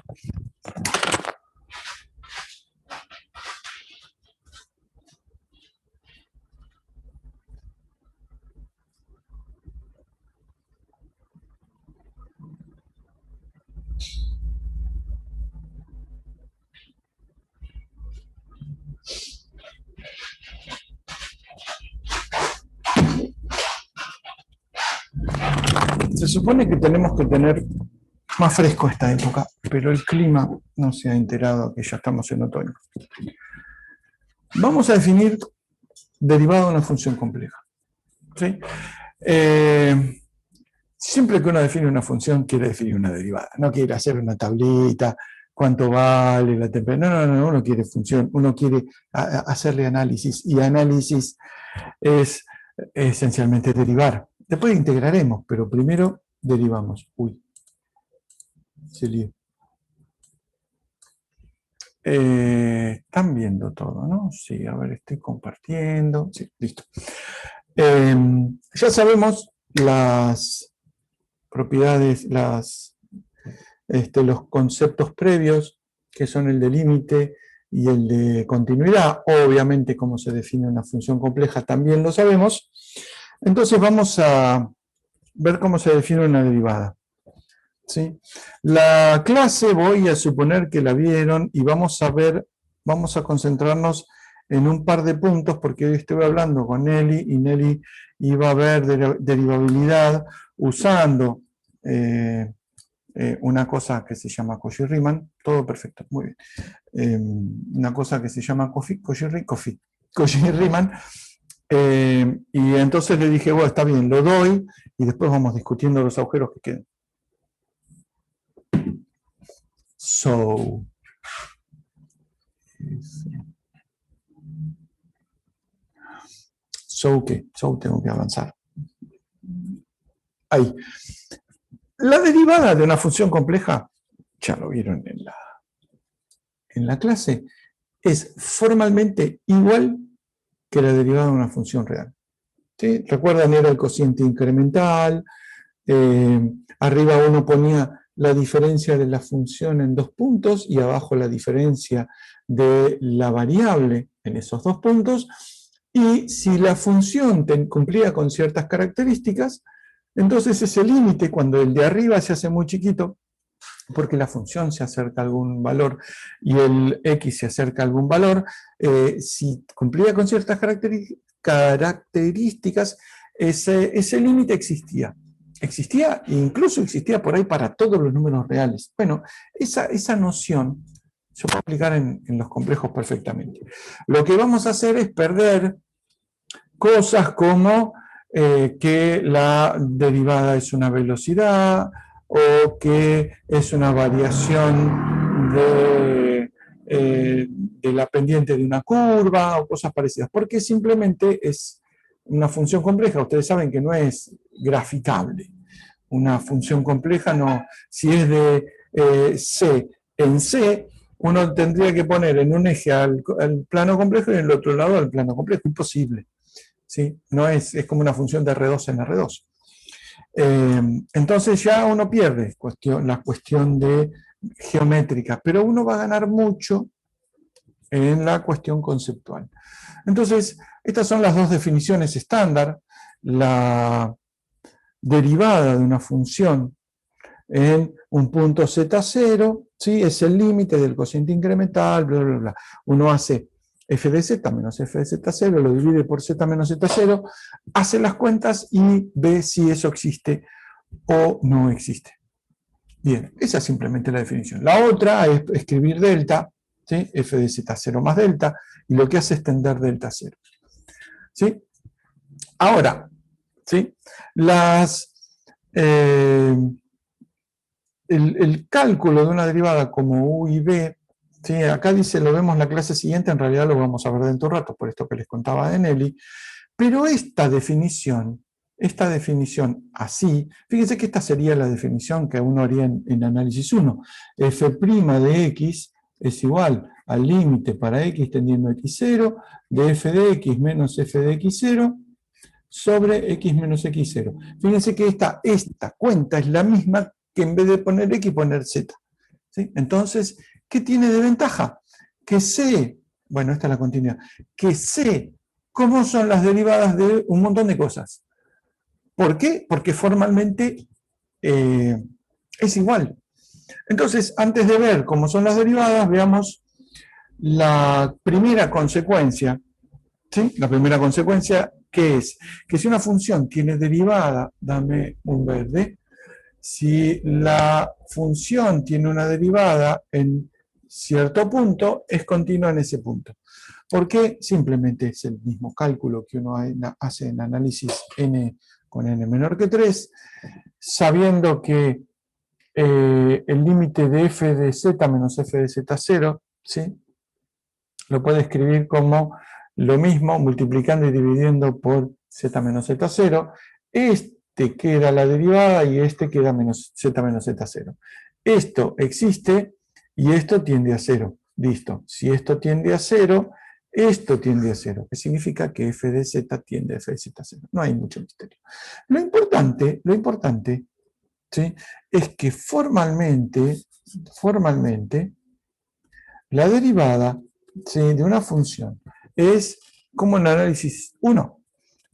Se supone que tenemos que tener más fresco esta época, pero el clima no se ha enterado que ya estamos en otoño. Vamos a definir derivada de una función compleja. ¿Sí? Siempre que uno define una función, quiere definir una derivada. No quiere hacer una tablita, cuánto vale la temperatura. No, uno quiere función, uno quiere hacerle análisis, y análisis es esencialmente derivar. Después integraremos, pero primero derivamos. Uy, se lió. Están viendo todo, ¿no? Sí, a ver, estoy compartiendo. Sí, listo. Ya sabemos las propiedades, los conceptos previos, que son el de límite y el de continuidad. Obviamente, cómo se define una función compleja también lo sabemos. Entonces vamos a ver cómo se define una derivada. ¿Sí? La clase voy a suponer que la vieron y vamos a concentrarnos en un par de puntos, porque hoy estuve hablando con Nelly y Nelly iba a ver derivabilidad usando una cosa que se llama Cauchy-Riemann, todo perfecto, muy bien. Una cosa que se llama Cauchy-Riemann, y entonces le dije, bueno, está bien, lo doy, y después vamos discutiendo los agujeros que queden. So, ¿qué? Tengo que avanzar. Ahí. La derivada de una función compleja, ya lo vieron en la clase, es formalmente igual que la derivada de una función real. ¿Sí? ¿Recuerdan? Era el cociente incremental. Arriba uno ponía la diferencia de la función en 2 puntos y abajo la diferencia de la variable en esos 2 puntos. Y si la función cumplía con ciertas características, entonces ese límite, cuando el de arriba se hace muy chiquito, porque la función se acerca a algún valor y el x se acerca a algún valor, si cumplía con ciertas características, ese límite existía. Existía e incluso existía por ahí para todos los números reales. Bueno, esa noción se puede aplicar en los complejos perfectamente. Lo que vamos a hacer es perder cosas como que la derivada es una velocidad o que es una variación de la pendiente de una curva o cosas parecidas, porque simplemente es una función compleja. Ustedes saben que no es graficable. Una función compleja no, si es de C en C, uno tendría que poner en un eje al plano complejo y en el otro lado al plano complejo. Imposible. ¿Sí? No es como una función de R2 en R2. Entonces ya uno pierde la cuestión de geométrica, pero uno va a ganar mucho en la cuestión conceptual. Entonces, estas son las 2 definiciones estándar. La derivada de una función en un punto z0, ¿sí? Es el límite del cociente incremental, bla, bla, bla. Uno hace f de z menos f de z0, lo divide por z menos z0, hace las cuentas y ve si eso existe o no existe. Bien, esa es simplemente la definición. La otra es escribir delta, ¿sí? F de Z0 más delta, y lo que hace es tender delta 0. ¿Sí? Ahora, ¿sí? El cálculo de una derivada como U y B, ¿sí? Acá dice, lo vemos en la clase siguiente, en realidad lo vamos a ver dentro de un rato, por esto que les contaba de Nelly, pero esta definición así, fíjense que esta sería la definición que uno haría en análisis 1. F' de x es igual al límite para x tendiendo a x0 de f de x menos f de x0 sobre x menos x0. Fíjense que esta cuenta es la misma que en vez de poner x poner z. ¿Sí? Entonces, ¿qué tiene de ventaja? Que sé, bueno, esta es la continuidad, que sé cómo son las derivadas de un montón de cosas. ¿Por qué? Porque formalmente es igual. Entonces, antes de ver cómo son las derivadas, veamos la primera consecuencia. ¿Sí? La primera consecuencia, ¿qué es? Que si una función tiene derivada, dame un verde, si la función tiene una derivada en cierto punto, es continua en ese punto. ¿Por qué? Simplemente es el mismo cálculo que uno hace en análisis n con n menor que 3, sabiendo que el límite de f de z menos f de z0, ¿sí? Lo puede escribir como lo mismo, multiplicando y dividiendo por z menos z0. Este queda la derivada y este queda z menos z0. Esto existe y esto tiende a 0. Listo. Si esto tiende a 0, esto tiende a 0. Que significa que f de z tiende a f de z0. No hay mucho misterio. Lo importante, ¿sí? Es que formalmente, la derivada, ¿sí?, de una función es como en análisis 1.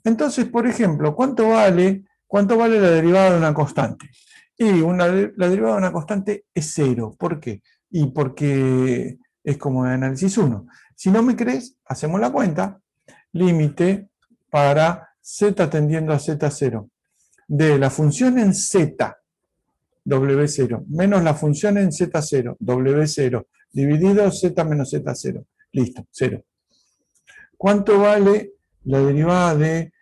Entonces, por ejemplo, ¿cuánto vale la derivada de una constante? Y la derivada de una constante es 0. ¿Por qué? Y porque es como en análisis 1. Si no me crees, hacemos la cuenta. Límite para z tendiendo a z0 de la función en z, W0, menos la función en Z0, W0, dividido Z menos Z0. Listo, 0. ¿Cuánto vale la derivada de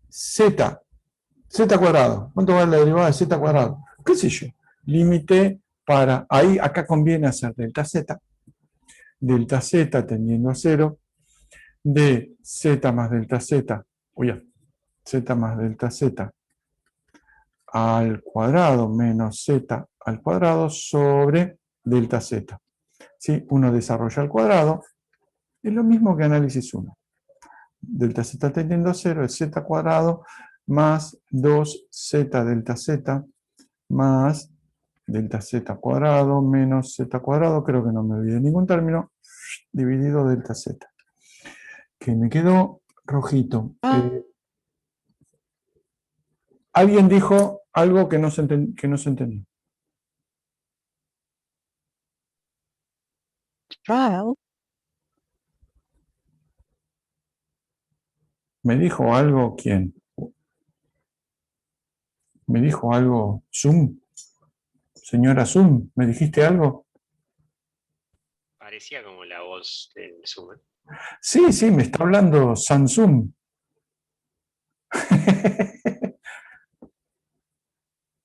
Z? Z cuadrado. ¿Cuánto vale la derivada de Z cuadrado? ¿Qué sé yo? Límite para, acá conviene hacer delta Z tendiendo a 0, de Z más delta Z, Z más delta Z al cuadrado menos z al cuadrado sobre delta z. ¿Sí? Uno desarrolla al cuadrado, es lo mismo que análisis 1. Delta z tendiendo a 0 es z cuadrado más 2z delta z más delta z cuadrado menos z cuadrado, creo que no me olvidé ningún término, dividido delta z. Que me quedó rojito. Alguien dijo algo que no se entendió. Trial. ¿Me dijo algo quién? ¿Me dijo algo Zoom? Señora Zoom, ¿me dijiste algo? Parecía como la voz del Zoom. Sí, me está hablando Samsung.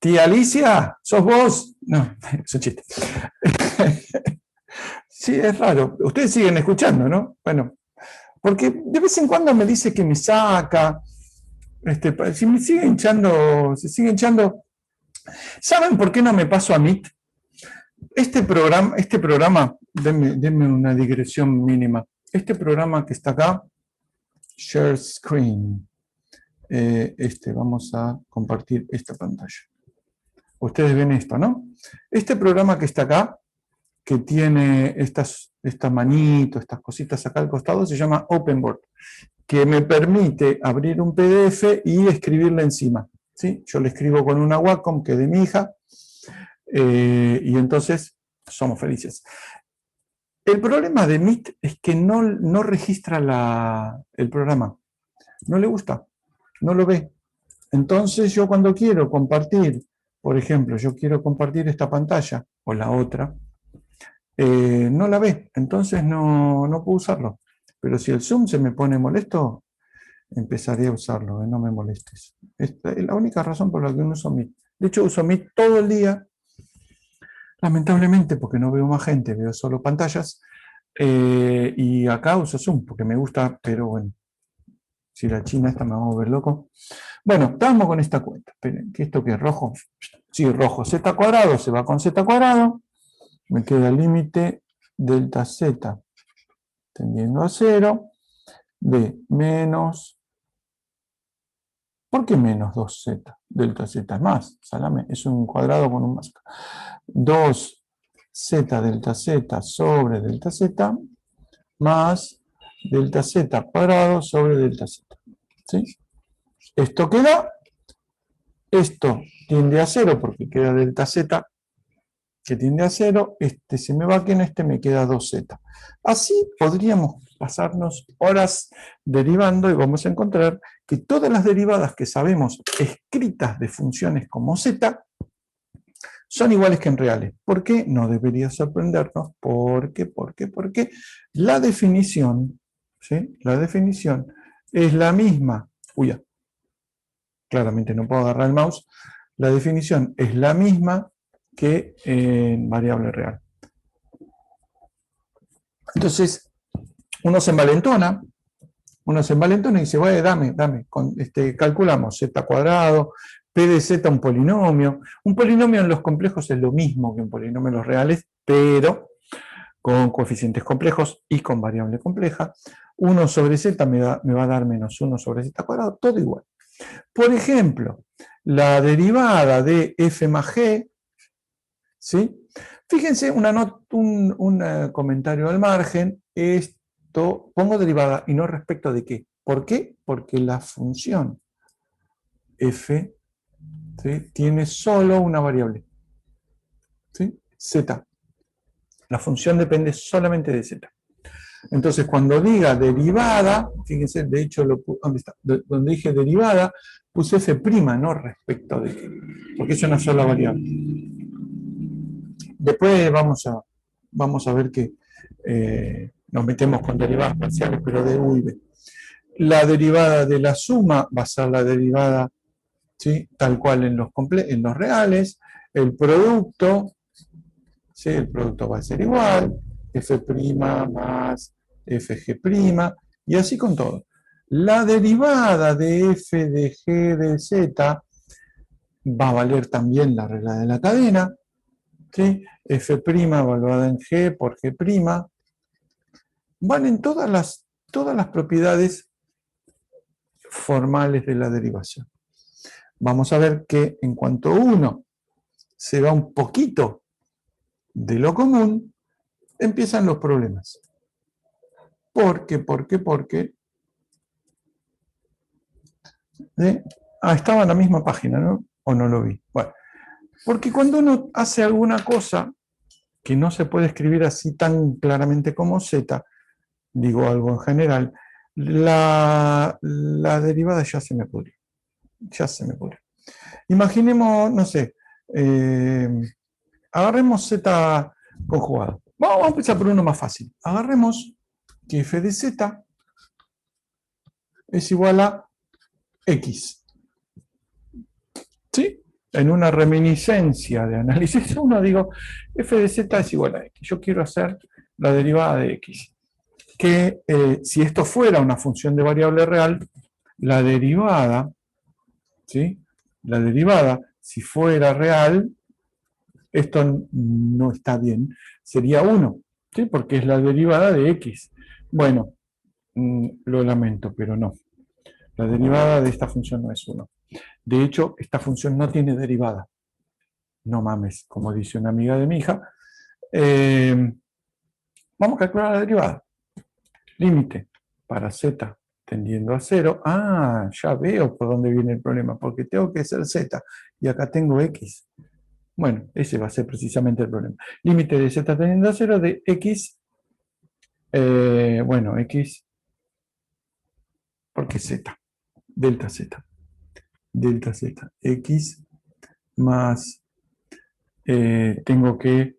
Tía Alicia, ¿sos vos? No, es un chiste. Sí, es raro. Ustedes siguen escuchando, ¿no? Bueno, porque de vez en cuando me dice que me saca. Si me sigue hinchando, se sigue hinchando. ¿Saben por qué no me paso a Meet? Este programa, denme una digresión mínima. Este programa que está acá, Share Screen. Vamos a compartir esta pantalla. Ustedes ven esto, ¿no? Este programa que está acá, que tiene estas manitos, estas cositas acá al costado, se llama OpenBoard, que me permite abrir un PDF y escribirle encima. ¿Sí? Yo le escribo con una Wacom, que es de mi hija, y entonces somos felices. El problema de Meet es que no registra el programa. No le gusta, no lo ve. Entonces yo cuando quiero compartir, por ejemplo, yo quiero compartir esta pantalla o la otra, no la ve, entonces no puedo usarlo. Pero si el zoom se me pone molesto, empezaré a usarlo, no me molestes. Esta es la única razón por la que no uso Meet. De hecho, uso Meet todo el día, lamentablemente, porque no veo más gente, veo solo pantallas. Y acá uso Zoom, porque me gusta, pero bueno, si la China esta me va a volver loco. Bueno, estamos con esta cuenta. Esperen, ¿que esto qué es rojo? Sí, rojo. Z cuadrado se va con Z cuadrado. Me queda el límite delta Z tendiendo a 0 de menos. ¿Por qué menos 2Z? Delta Z es más. Salame, es un cuadrado con un más. 2Z delta Z sobre delta Z más delta Z cuadrado sobre delta Z. ¿Sí? Esto queda, esto tiende a 0 porque queda delta Z que tiende a 0, este se me va, que en este me queda 2Z. Así podríamos pasarnos horas derivando y vamos a encontrar que todas las derivadas que sabemos escritas de funciones como Z son iguales que en reales. ¿Por qué? No debería sorprendernos. Porque la definición, ¿sí? La definición es la misma. Uy, ya. Claramente no puedo agarrar el mouse. La definición es la misma que en variable real. Entonces, uno se envalentona y dice, bueno, dame, calculamos z cuadrado, p de z un polinomio. Un polinomio en los complejos es lo mismo que un polinomio en los reales, pero con coeficientes complejos y con variable compleja. 1 sobre z me va a dar menos 1 sobre z cuadrado, todo igual. Por ejemplo, la derivada de f más g, ¿sí? Fíjense, un comentario al margen, esto pongo derivada y no respecto de qué. ¿Por qué? Porque la función f, ¿sí?, tiene solo una variable, ¿sí?, z. La función depende solamente de z. Entonces, cuando diga derivada, fíjense, de hecho, ¿dónde está? Donde dije derivada, puse f', no respecto de qué, porque es una sola variable. Después vamos a ver que nos metemos con derivadas parciales, pero de u y b. La derivada de la suma va a ser la derivada, ¿sí?, tal cual en los reales. El producto, ¿sí?, el producto va a ser igual, f' más fg', y así con todo. La derivada de f de g de z va a valer también la regla de la cadena, ¿sí? F' evaluada en G por G', van en todas las propiedades formales de la derivación. Vamos a ver que en cuanto uno se va un poquito de lo común, empiezan los problemas. ¿Por qué? Estaba en la misma página, ¿no? ¿O no lo vi? Bueno, porque cuando uno hace alguna cosa que no se puede escribir así tan claramente como z, digo algo en general, la derivada ya se me pudrió. Imaginemos, no sé, agarremos z conjugado. Vamos a empezar por uno más fácil. Agarremos que f de z es igual a x. ¿Sí? En una reminiscencia de análisis 1 digo, f de z es igual a x. Yo quiero hacer la derivada de x. Que si esto fuera una función de variable real, la derivada, ¿sí?, la derivada, si fuera real, esto no está bien, sería 1, ¿sí?, porque es la derivada de x. Bueno, lo lamento, pero no. La derivada de esta función no es 1. De hecho, esta función no tiene derivada. No mames, como dice una amiga de mi hija. Vamos a calcular la derivada. Límite para z tendiendo a 0. Ah, ya veo por dónde viene el problema, porque tengo que ser z y acá tengo x. Bueno, ese va a ser precisamente el problema. Límite de z tendiendo a 0 de x, bueno, x, porque z, delta z, x más, tengo que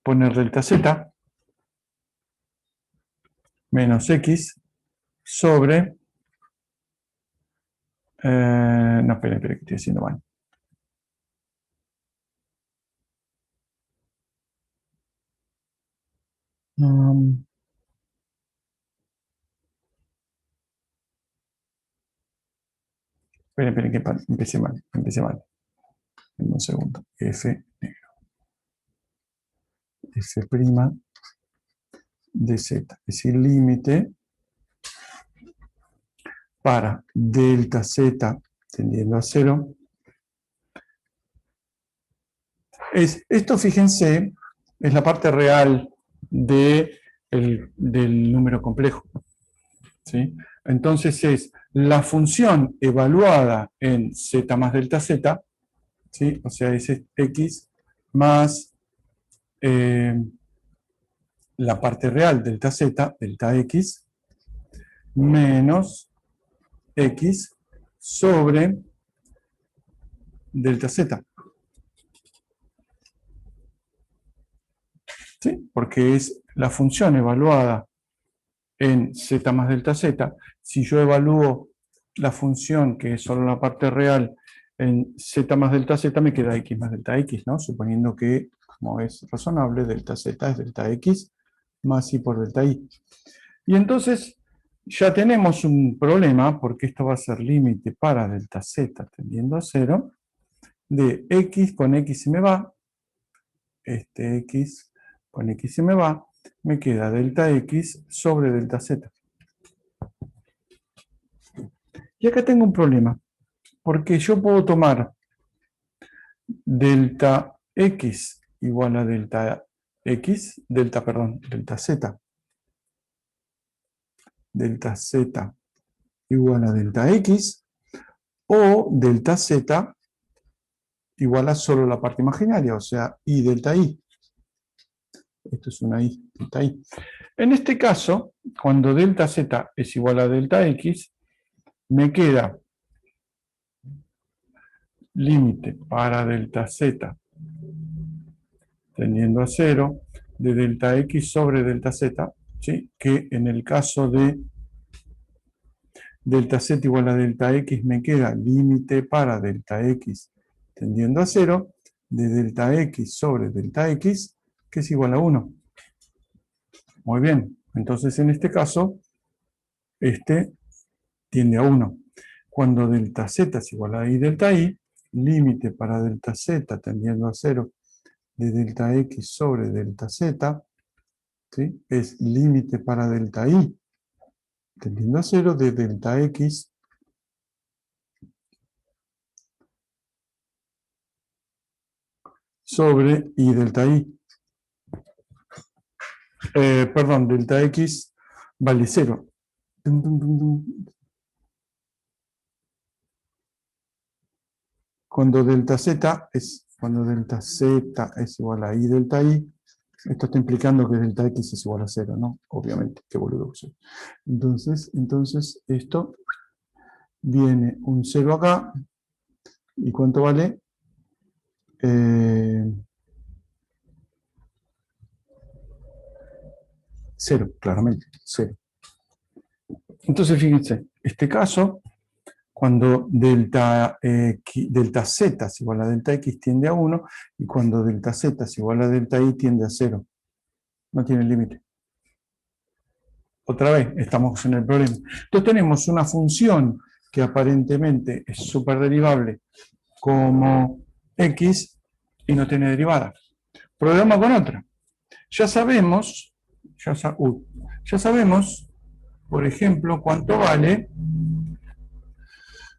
poner delta z menos x sobre... no, espera, que estoy haciendo mal. Esperen, que empecé mal. En un segundo. F negro. F' de z. Es el límite para delta z tendiendo a 0. Esto, fíjense, es la parte real del número complejo. ¿Sí? Entonces es la función evaluada en z más delta z, ¿sí? O sea, es x más la parte real delta z, delta x, menos x sobre delta z. ¿Sí? Porque es la función evaluada en z más delta z. Si yo evalúo la función que es solo la parte real en z más delta z, me queda x más delta x, ¿no? Suponiendo que, como es razonable, delta z es delta x más y por delta y. Y entonces ya tenemos un problema, porque esto va a ser límite para delta z tendiendo a 0, de x con x se me va, este x con x se me va, me queda delta x sobre delta z. Y acá tengo un problema, porque yo puedo tomar delta x igual a delta z. Delta z igual a delta x, o delta z igual a solo la parte imaginaria, o sea, y delta y. Esto es una y, delta y. En este caso, cuando delta z es igual a delta x, me queda límite para delta z tendiendo a 0 de delta x sobre delta z, ¿sí? Que en el caso de delta z igual a delta x me queda límite para delta x tendiendo a 0 de delta x sobre delta x, que es igual a 1. Muy bien, entonces en este caso, este tiende a 1. Cuando delta z es igual a y delta y, límite para delta z tendiendo a 0 de delta x sobre delta z, ¿sí? Es límite para delta y tendiendo a 0 de delta x sobre y delta y. Perdón, delta x vale 0. Cuando delta z es igual a y delta y, esto está implicando que delta x es igual a 0, ¿no? Obviamente, qué boludo que soy. Entonces esto viene un 0 acá, ¿y cuánto vale? 0, claramente, 0. Entonces, fíjense, este caso, cuando delta z es igual a delta x tiende a 1, y cuando delta z es igual a delta y tiende a 0. No tiene límite. Otra vez, estamos en el problema. Entonces tenemos una función que aparentemente es superderivable como x y no tiene derivada. Problema con otra. Ya sabemos, por ejemplo, cuánto vale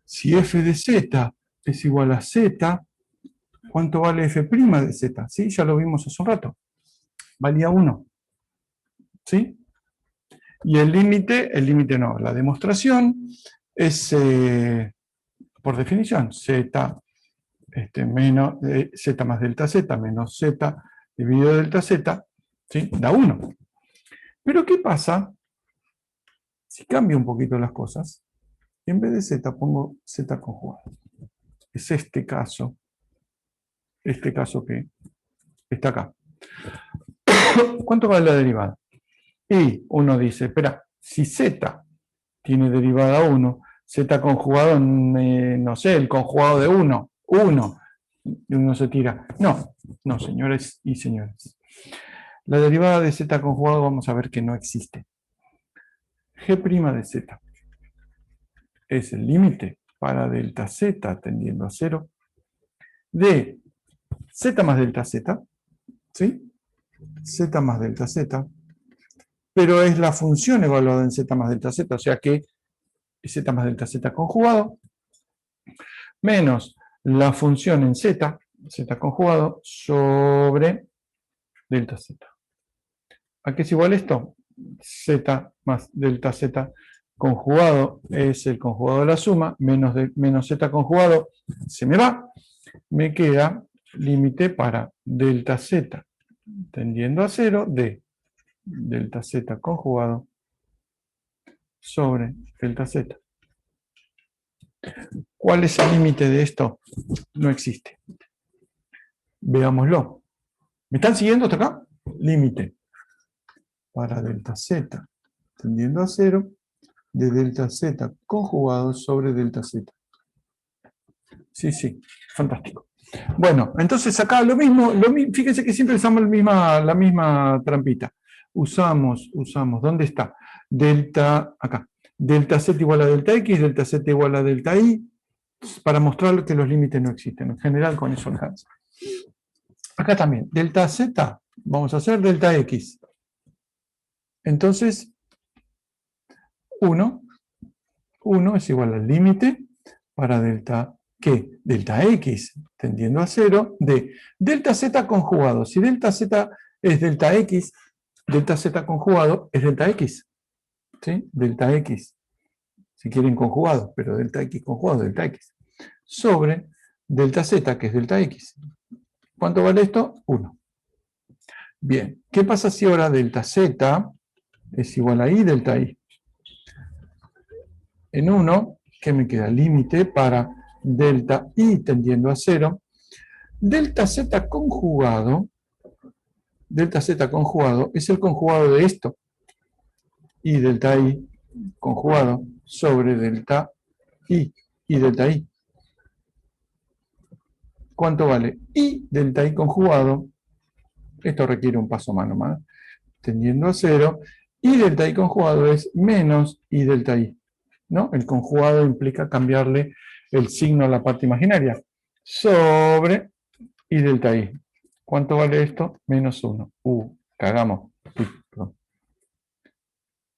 si f de z es igual a z, cuánto vale f' de z. ¿Sí? Ya lo vimos hace un rato. Valía 1. ¿Sí? Y el límite no, la demostración es, por definición, z, menos, z más delta z menos z dividido delta z, ¿sí? Da 1. Pero ¿qué pasa si cambio un poquito las cosas? Y en vez de z pongo z conjugado. Es este caso que está acá. ¿Cuánto vale la derivada? Y uno dice, espera, si z tiene derivada 1, z conjugado, no sé, el conjugado de 1, y uno se tira. No, señores y señores. La derivada de z conjugado vamos a ver que no existe. G' de z es el límite para delta z tendiendo a 0 de z más delta z, ¿sí? Z más delta z, pero es la función evaluada en z más delta z, o sea que z más delta z conjugado, menos la función en z conjugado, sobre delta z. ¿A qué es igual esto? Z más delta z conjugado es el conjugado de la suma, menos z conjugado se me va, me queda límite para delta z tendiendo a 0 de delta z conjugado sobre delta z. ¿Cuál es el límite de esto? No existe. Veámoslo. ¿Me están siguiendo hasta acá? Límite para delta z tendiendo a 0 de delta z conjugado sobre delta z. Sí, fantástico. Bueno, entonces acá lo mismo, fíjense que siempre usamos la misma trampita. Usamos, ¿dónde está? Delta, acá. Delta z igual a delta x, delta z igual a delta y, para mostrar que los límites no existen. En general con eso alcanza. Acá también, delta z, vamos a hacer delta x. Entonces, 1 es igual al límite para delta, ¿qué? Delta x tendiendo a 0 de delta z conjugado. Si delta z es delta x, delta z conjugado es delta x. ¿Sí? Delta x, si quieren conjugado, pero delta x conjugado, delta x. Sobre delta z, que es delta x. ¿Cuánto vale esto? 1. Bien, ¿qué pasa si ahora delta z es igual a y delta y? En 1, ¿qué me queda? Límite para delta y tendiendo a 0. Delta z conjugado es el conjugado de esto. Y delta y conjugado sobre delta y delta y. ¿Cuánto vale? Y delta y conjugado, esto requiere un paso mano más, tendiendo a 0, y delta y conjugado es menos y delta y. ¿No? El conjugado implica cambiarle el signo a la parte imaginaria. Sobre y delta y. ¿Cuánto vale esto? Menos 1. Cagamos.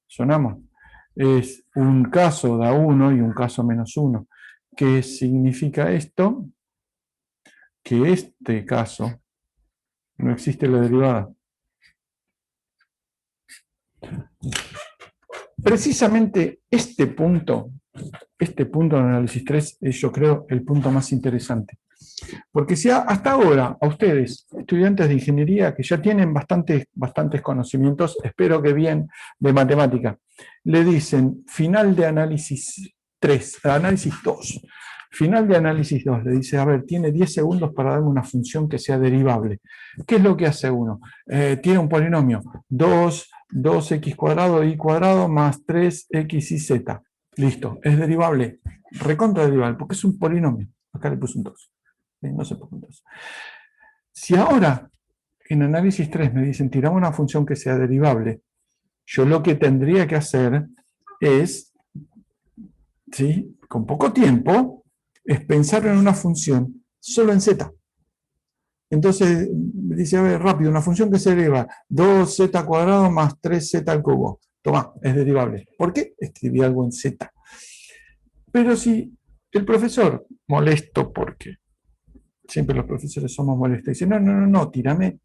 Sonamos. Es un caso da 1 y un caso menos 1. ¿Qué significa esto? Que este caso no existe la derivada. Precisamente este punto del análisis 3 es, yo creo, el punto más interesante. Porque si hasta ahora a ustedes, estudiantes de ingeniería que ya tienen bastantes conocimientos, espero que bien, de matemática, le dicen final de análisis 3, análisis 2, final de análisis 2, le dice, a ver, tiene 10 segundos para darme una función que sea derivable. ¿Qué es lo que hace uno? Tiene un polinomio, 2x cuadrado y cuadrado más 3x y z. Listo, es derivable, recontra derivable, porque es un polinomio. Acá le puse un 2. No sé por qué 2. Si ahora en análisis 3 me dicen tiramos una función que sea derivable, yo lo que tendría que hacer es, ¿sí? Con poco tiempo, es pensar en una función solo en z. Entonces me dice, a ver, rápido, una función que se deriva 2z cuadrado más 3z al cubo. Toma, es derivable. ¿Por qué? Escribí algo en z. Pero si el profesor, molesto porque siempre los profesores somos molestos, dice, no, tírame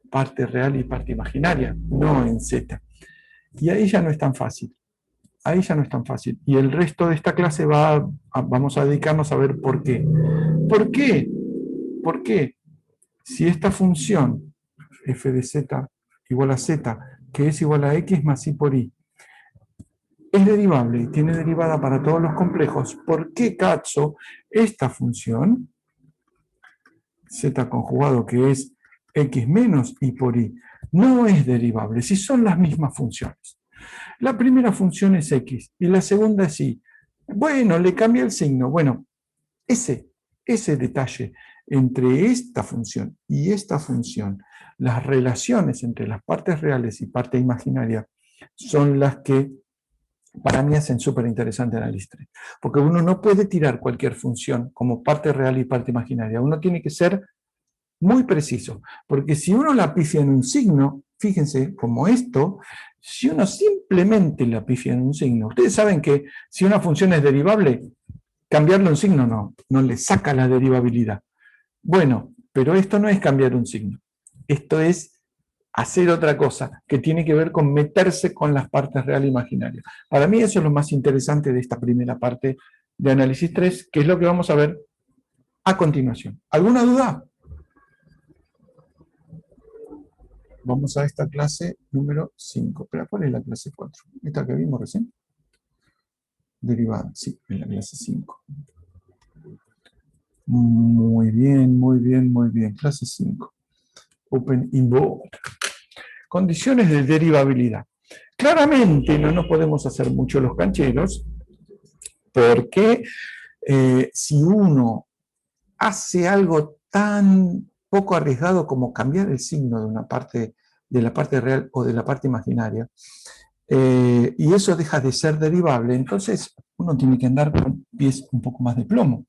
parte real y parte imaginaria, no en z. Y ahí ya no es tan fácil. Y el resto de esta clase vamos a dedicarnos a ver por qué. ¿Por qué? ¿Por qué? Si esta función f de z igual a z, que es igual a x más y por y, es derivable y tiene derivada para todos los complejos, ¿por qué cazzo esta función z conjugado, que es x menos y por y, no es derivable si son las mismas funciones. La primera función es x y la segunda es y. Bueno, le cambié el signo. Bueno, ese detalle entre esta función y esta función, las relaciones entre las partes reales y parte imaginaria, son las que para mí hacen súper interesante análisis 3. Porque uno no puede tirar cualquier función como parte real y parte imaginaria. Uno tiene que ser muy preciso. Porque si uno la pifia en un signo, fíjense, como esto, si uno simplemente la pifia en un signo, ustedes saben que si una función es derivable, cambiarle un signo no le saca la derivabilidad. Bueno, pero esto no es cambiar un signo. Esto es hacer otra cosa, que tiene que ver con meterse con las partes real e imaginarias. Para mí eso es lo más interesante de esta primera parte de análisis 3, que es lo que vamos a ver a continuación. ¿Alguna duda? Vamos a esta clase número 5. Espera, ¿cuál es la clase 4? ¿Esta que vimos recién? Derivada, sí, en la clase 5. Muy bien, muy bien, muy bien. Clase 5. Open Inboard. Condiciones de derivabilidad. Claramente no nos podemos hacer mucho los cancheros, porque si uno hace algo tan poco arriesgado como cambiar el signo de una parte, de la parte real o de la parte imaginaria, y eso deja de ser derivable, entonces uno tiene que andar con pies un poco más de plomo.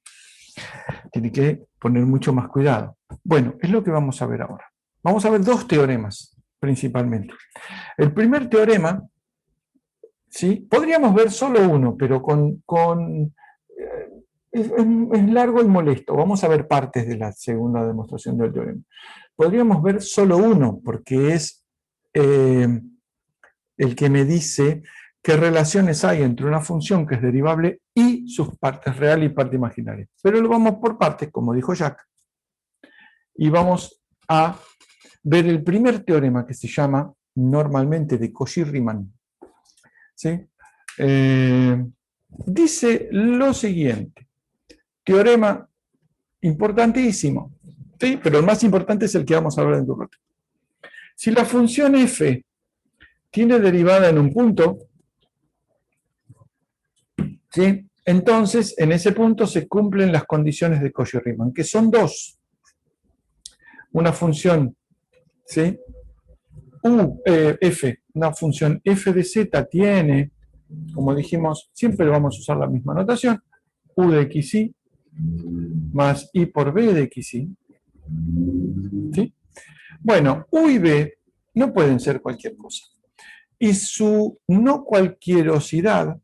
Tiene que poner mucho más cuidado. Bueno, es lo que vamos a ver ahora. Vamos a ver dos teoremas, principalmente. El primer teorema, ¿sí? Podríamos ver solo uno, pero es largo y molesto. Vamos a ver partes de la segunda demostración del teorema. Podríamos ver solo uno, porque es el que me dice qué relaciones hay entre una función que es derivable y sus partes real y parte imaginaria. Pero lo vamos por partes, como dijo Jack. Y vamos a ver el primer teorema, que se llama normalmente de Cauchy-Riemann. ¿Sí? Dice lo siguiente. Teorema importantísimo, ¿sí? Pero el más importante es el que vamos a hablar en un rato. Si la función f tiene derivada en un punto, ¿sí? Entonces en ese punto se cumplen las condiciones de Cauchy-Riemann, que son dos. Una función, ¿sí? F, una función f de z tiene, como dijimos, siempre vamos a usar la misma notación, u de xy más i por b de xy. ¿Sí? Bueno, u y b no pueden ser cualquier cosa. Y su no cualquierosidad,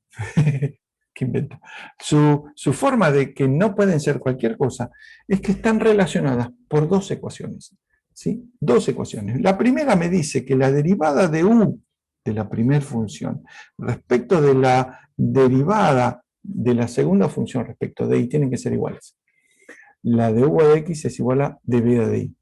¿qué invento? Su forma de que no pueden ser cualquier cosa es que están relacionadas por dos ecuaciones. ¿Sí? Dos ecuaciones. La primera me dice que la derivada de u de la primera función respecto de la derivada de la segunda función respecto de y tienen que ser iguales. La de u de x es igual a db de y.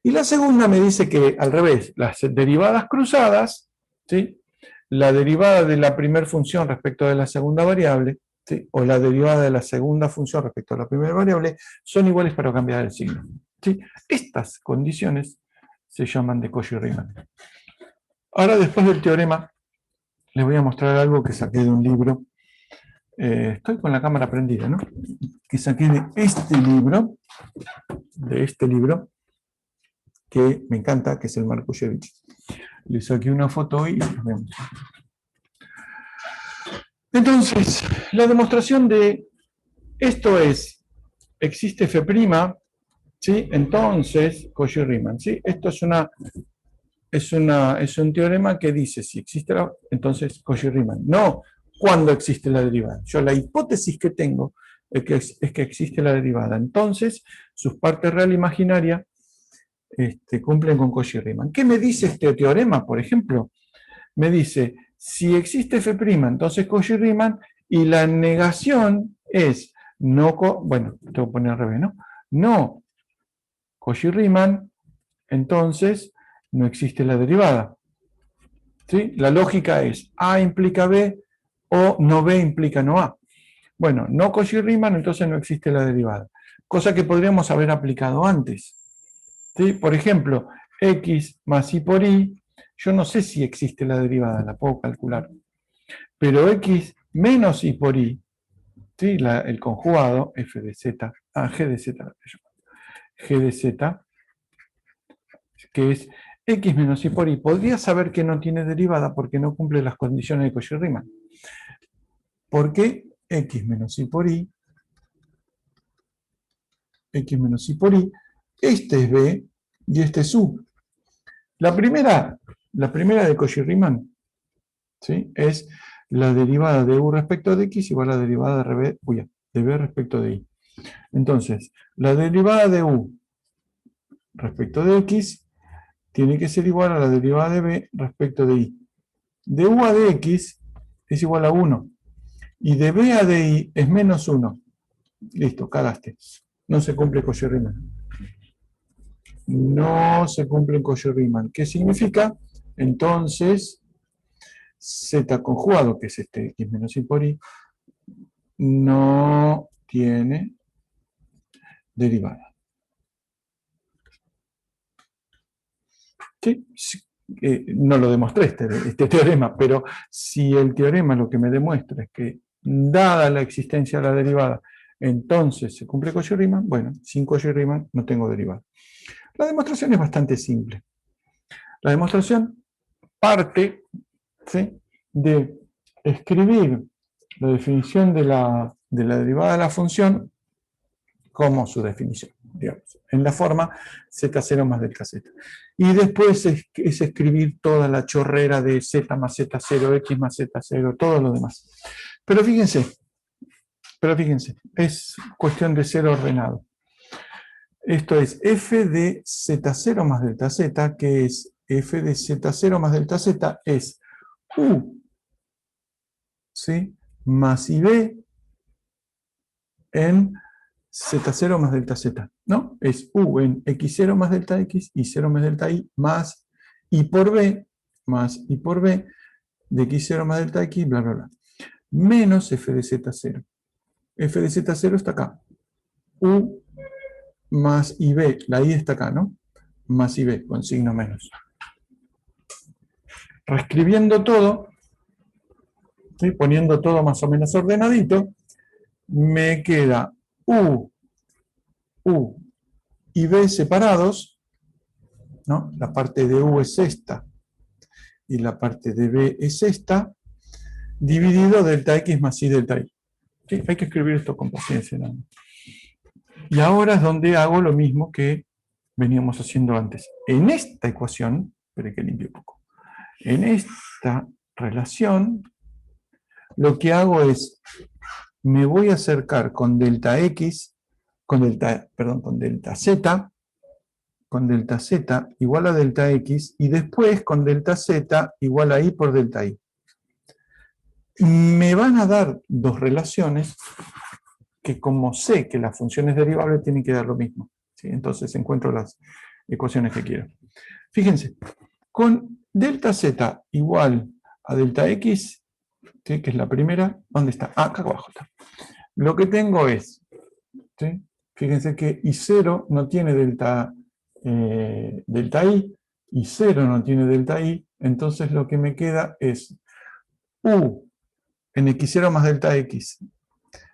Y la segunda me dice que al revés, las derivadas cruzadas, ¿sí? La derivada de la primera función respecto de la segunda variable, ¿sí? O la derivada de la segunda función respecto a la primera variable, son iguales para cambiar el signo. ¿Sí? Estas condiciones se llaman de Cauchy-Riemann. Ahora, después del teorema, les voy a mostrar algo que saqué de un libro. Estoy con la cámara prendida, ¿no? Que saqué de este libro, que me encanta, que es el Markushevich. Le saqué una foto hoy y los vemos. Entonces, la demostración de esto es, existe f', ¿sí? Entonces, Cauchy-Riemann, ¿sí? Esto es un teorema que dice, si existe entonces Cauchy-Riemann. No cuando existe la derivada. Yo la hipótesis que tengo es que existe la derivada. Entonces, sus partes real e imaginaria cumplen con Cauchy-Riemann. ¿Qué me dice este teorema, por ejemplo? Me dice, si existe f', entonces Cauchy-Riemann, y la negación es, no, bueno, tengo que poner al revés, ¿no? No Cauchy-Riemann, entonces no existe la derivada. ¿Sí? La lógica es, A implica B, o no B implica no A. Bueno, no Cauchy-Riemann, entonces no existe la derivada. Cosa que podríamos haber aplicado antes. ¿Sí? Por ejemplo, x más y por y, yo no sé si existe la derivada, la puedo calcular, pero x menos y por y, ¿sí? El conjugado f de z, g de z, g de z, que es x menos y por y, podría saber que no tiene derivada porque no cumple las condiciones de Cauchy-Riemann. ¿Por qué x menos y por y? X menos y por y, este es b y este es u. La primera de Cauchy-Riemann, ¿sí? Es la derivada de u respecto de x igual a la derivada de b respecto de y. Entonces, la derivada de u respecto de x tiene que ser igual a la derivada de b respecto de y. De u a dx es igual a 1. Y de b a di es menos 1. Listo, cagaste. No se cumple Cauchy-Riemann. No se cumple Cauchy-Riemann. ¿Qué significa? Entonces, z conjugado, que es este x menos y por y, no tiene derivada. ¿Sí? No lo demostré este teorema, pero si el teorema lo que me demuestra es que, dada la existencia de la derivada, entonces se cumple Cauchy-Riemann, bueno, sin Cauchy-Riemann no tengo derivada. La demostración es bastante simple. La demostración parte, ¿sí?, de escribir la definición de la derivada de la función como su definición, digamos, en la forma z0 más delta z. Y después es escribir toda la chorrera de z más z0, x más z0, todo lo demás. Pero fíjense, es cuestión de ser ordenado. Esto es f de z0 más delta z, que es f de z0 más delta z, es u, ¿sí?, más ib en z0 más delta z, ¿no? Es u en x0 más delta x y 0 más delta y más y por b de x0 más delta x, bla, bla, bla. Menos f de z0. F de z0 está acá. U más ib, la i está acá, ¿no? Más ib, con signo menos. Reescribiendo todo, ¿sí?, poniendo todo más o menos ordenadito, me queda u y b separados, ¿no? La parte de u es esta y la parte de b es esta, dividido delta x más i delta y. ¿Sí? Hay que escribir esto con paciencia, ¿no? Y ahora es donde hago lo mismo que veníamos haciendo antes. En esta ecuación, espere que limpie un poco, en esta relación, lo que hago es, me voy a acercar con delta x, con delta z igual a delta x, y después con delta z igual a i por delta y. Me van a dar dos relaciones que, como sé que la función es derivable, tienen que dar lo mismo, ¿sí? Entonces encuentro las ecuaciones que quiero. Fíjense, con delta z igual a delta x, ¿sí?, que es la primera, ¿dónde está? Ah, acá abajo está. Lo que tengo es, ¿sí?, fíjense que I0 no tiene delta i, y 0 no tiene delta i, entonces lo que me queda es u en x0 más delta x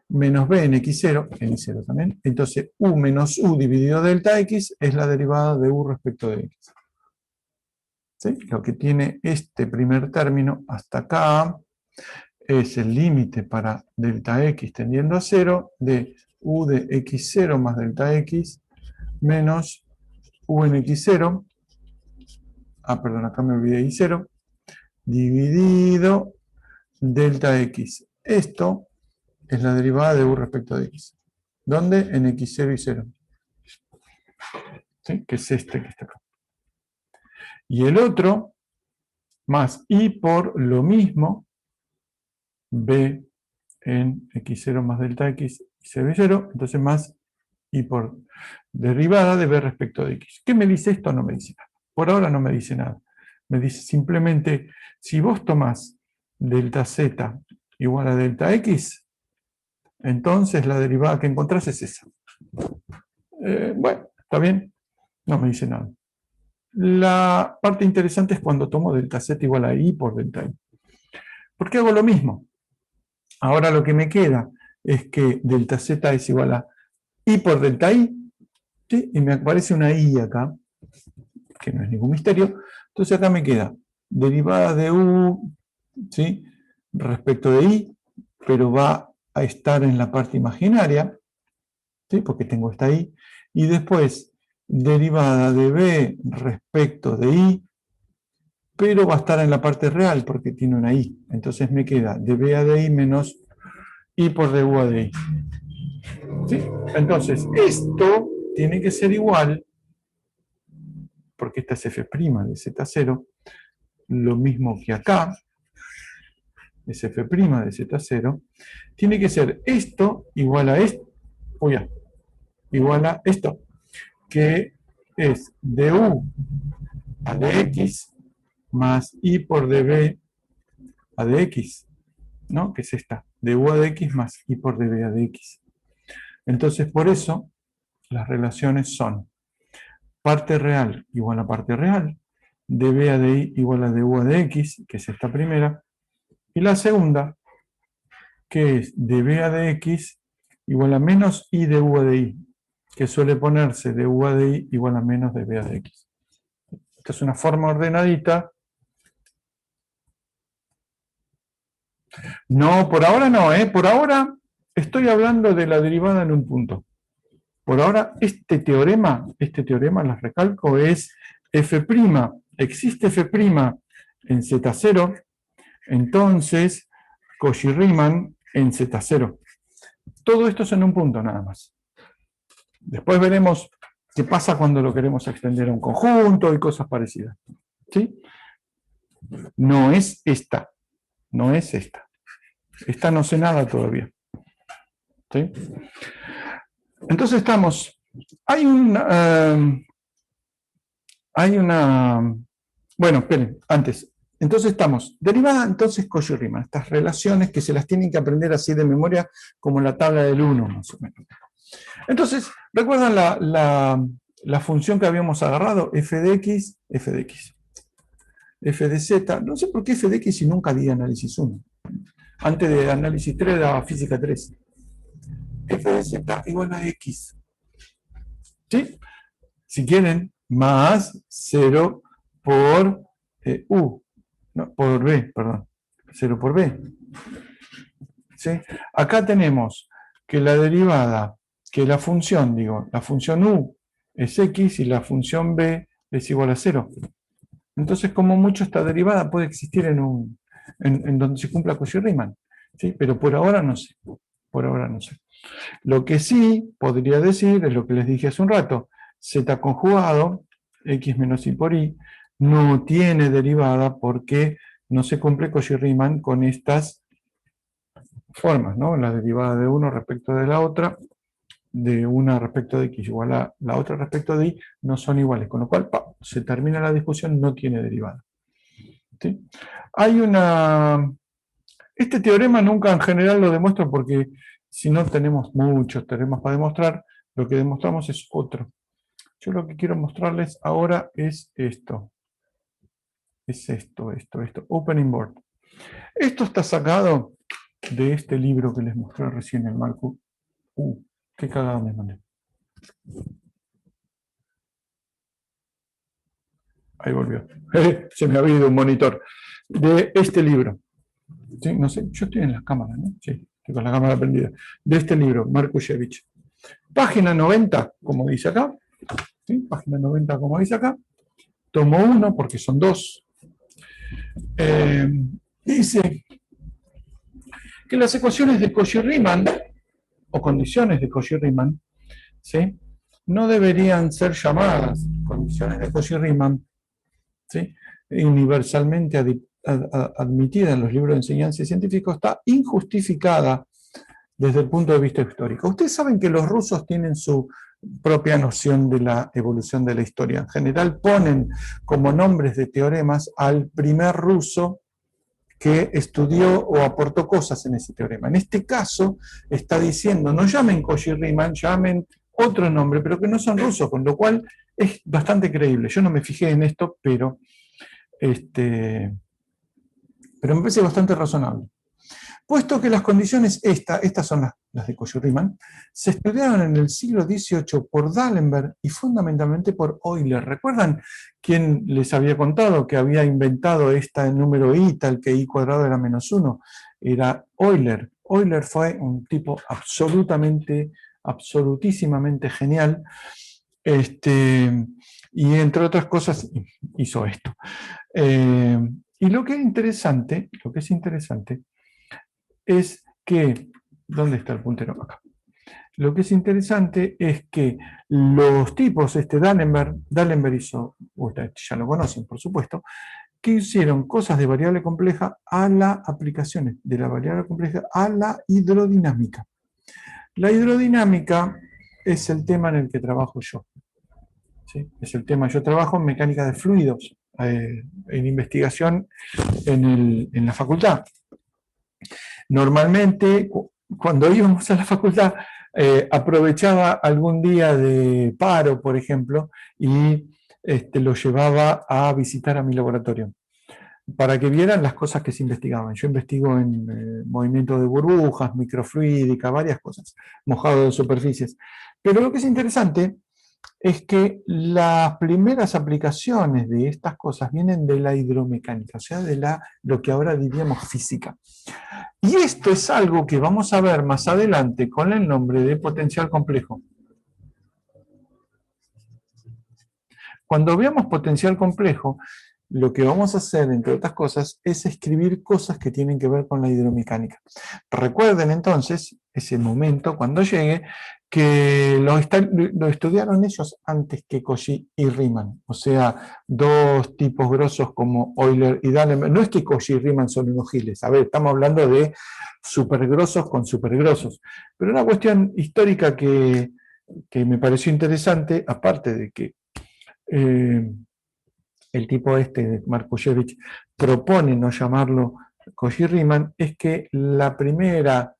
menos b en x0, en i0 también, entonces u menos u dividido delta x es la derivada de u respecto de x. ¿Sí? Lo que tiene este primer término hasta acá es el límite para delta x tendiendo a 0 de u de x0 más delta x menos u en x0, perdón, acá me olvidé i0, dividido delta x. Esto es la derivada de u respecto de x. ¿Dónde? En x0 y 0. ¿Sí? Que es este que está acá. Y el otro, más i por lo mismo, b en x0 más delta x y 0 y 0, entonces más i por derivada de b respecto de x. ¿Qué me dice esto? No me dice nada. Por ahora no me dice nada. Me dice simplemente, si vos tomás delta z igual a delta x, entonces la derivada que encontrás es esa. Bueno, está bien, no me dice nada. La parte interesante es cuando tomo delta z igual a i por delta i. ¿Por qué hago lo mismo? Ahora lo que me queda es que delta z es igual a i por delta i, ¿sí? Y me aparece una i acá, que no es ningún misterio. Entonces acá me queda derivada de u, ¿sí?, respecto de i, pero va a estar en la parte imaginaria, ¿sí?, porque tengo esta i, y después derivada de b respecto de i, pero va a estar en la parte real porque tiene una i. Entonces me queda de b a de i menos i por de u a de i. ¿Sí? Entonces, esto tiene que ser igual, porque esta es f' de z0, lo mismo que acá, es f' de z0, tiene que ser esto igual a esto, igual a esto, que es du a dx más i por db a dx, ¿no? Que es esta, du a dx más i por db a dx. Entonces, por eso, las relaciones son parte real igual a parte real, db a di igual a du a dx, que es esta primera, y la segunda, que es db a dx igual a menos i du a di, que suele ponerse du a di igual a menos db a dx. Esta es una forma ordenadita. No, por ahora no, por ahora estoy hablando de la derivada en un punto. Por ahora, este teorema, les recalco, es f', existe f' en Z0, entonces Cauchy-Riemann en Z0. Todo esto es en un punto nada más. Después veremos qué pasa cuando lo queremos extender a un conjunto y cosas parecidas. ¿Sí? No es esta, no es esta. Esta no sé nada todavía. ¿Sí? Entonces estamos, hay una, bueno, esperen, antes, entonces estamos, derivada entonces Cauchy-Riemann, estas relaciones que se las tienen que aprender así de memoria como la tabla del 1 más o menos. Entonces, ¿recuerdan la función que habíamos agarrado? F de x, f de x. F de z, no sé por qué f de x si nunca di análisis 1. Antes de análisis 3 daba física 3. F de z igual a x. ¿Sí? Si quieren, más 0 por u. No, por b, perdón. 0 por b. ¿Sí? Acá tenemos que la derivada, que la función, la función u es x y la función b es igual a 0. Entonces, como mucho, esta derivada puede existir en donde se cumpla Cauchy-Riemann. ¿Sí? Pero por ahora no sé. Por ahora no sé. Lo que sí podría decir es lo que les dije hace un rato. Z conjugado, x menos i por i, no tiene derivada porque no se cumple Cauchy-Riemann con estas formas, ¿no? La derivada de uno respecto de la otra, de una respecto de x igual a la otra respecto de y, no son iguales, con lo cual se termina la discusión, no tiene derivada. ¿Sí? Hay este teorema nunca en general lo demuestro porque si no tenemos muchos teoremas para demostrar, lo que demostramos es otro. Yo lo que quiero mostrarles ahora es esto. Es esto. Opening board. Esto está sacado de este libro que les mostré recién, el Marco. Qué cagada me mandé. Ahí volvió. Se me ha ido un monitor. De este libro. ¿Sí? No sé, yo estoy en las cámaras, ¿no? Sí, estoy con la cámara prendida. De este libro, Markushevich. Página 90, como dice acá. ¿Sí? Página 90, como dice acá. Tomo 1, porque son 2. Dice que las ecuaciones de Cauchy-Riemann, o condiciones de Cauchy-Riemann, ¿sí?, no deberían ser llamadas condiciones de Cauchy-Riemann, ¿sí?, universalmente admitida en los libros de enseñanza científica, está injustificada desde el punto de vista histórico. Ustedes saben que los rusos tienen su propia noción de la evolución de la historia. En general ponen como nombres de teoremas al primer ruso que estudió o aportó cosas en ese teorema. En este caso está diciendo, no llamen Cauchy-Riemann, llamen otro nombre, pero que no son rusos, con lo cual es bastante creíble. Yo no me fijé en esto, pero me parece bastante razonable. Puesto que las condiciones, estas son las de Cauchy-Riemann, se estudiaron en el siglo XVIII por D'Alembert y fundamentalmente por Euler. ¿Recuerdan quién les había contado que había inventado este número i, tal que i cuadrado era -1? Era Euler. Euler fue un tipo absolutísimamente genial, y entre otras cosas hizo esto. Y lo que es interesante es que, ¿dónde está el puntero? Acá. Lo que es interesante es que los tipos, D'Alembert hizo, ustedes ya lo conocen por supuesto, que hicieron cosas de variable compleja a las aplicaciones de la variable compleja a la hidrodinámica. La hidrodinámica es el tema en el que trabajo yo. ¿Sí? Es el tema, yo trabajo en mecánica de fluidos, en investigación en la facultad. Normalmente, cuando íbamos a la facultad, aprovechaba algún día de paro, por ejemplo, y lo llevaba a visitar a mi laboratorio, para que vieran las cosas que se investigaban. Yo investigo en movimiento de burbujas, microfluídica, varias cosas, mojado de superficies. Pero lo que es interesante es que las primeras aplicaciones de estas cosas vienen de la hidromecánica, o sea, de lo que ahora diríamos física. Y esto es algo que vamos a ver más adelante con el nombre de potencial complejo. Cuando veamos potencial complejo, lo que vamos a hacer, entre otras cosas, es escribir cosas que tienen que ver con la hidromecánica. Recuerden entonces, ese momento, cuando llegue, que lo estudiaron ellos antes que Cauchy y Riemann. O sea, dos tipos grosos como Euler y D'Alembert. No es que Cauchy y Riemann son unos giles. A ver, estamos hablando de supergrosos con supergrosos. Pero una cuestión histórica que me pareció interesante, aparte de que el tipo Markushevich, propone no llamarlo Cauchy-Riemann, es que la primera...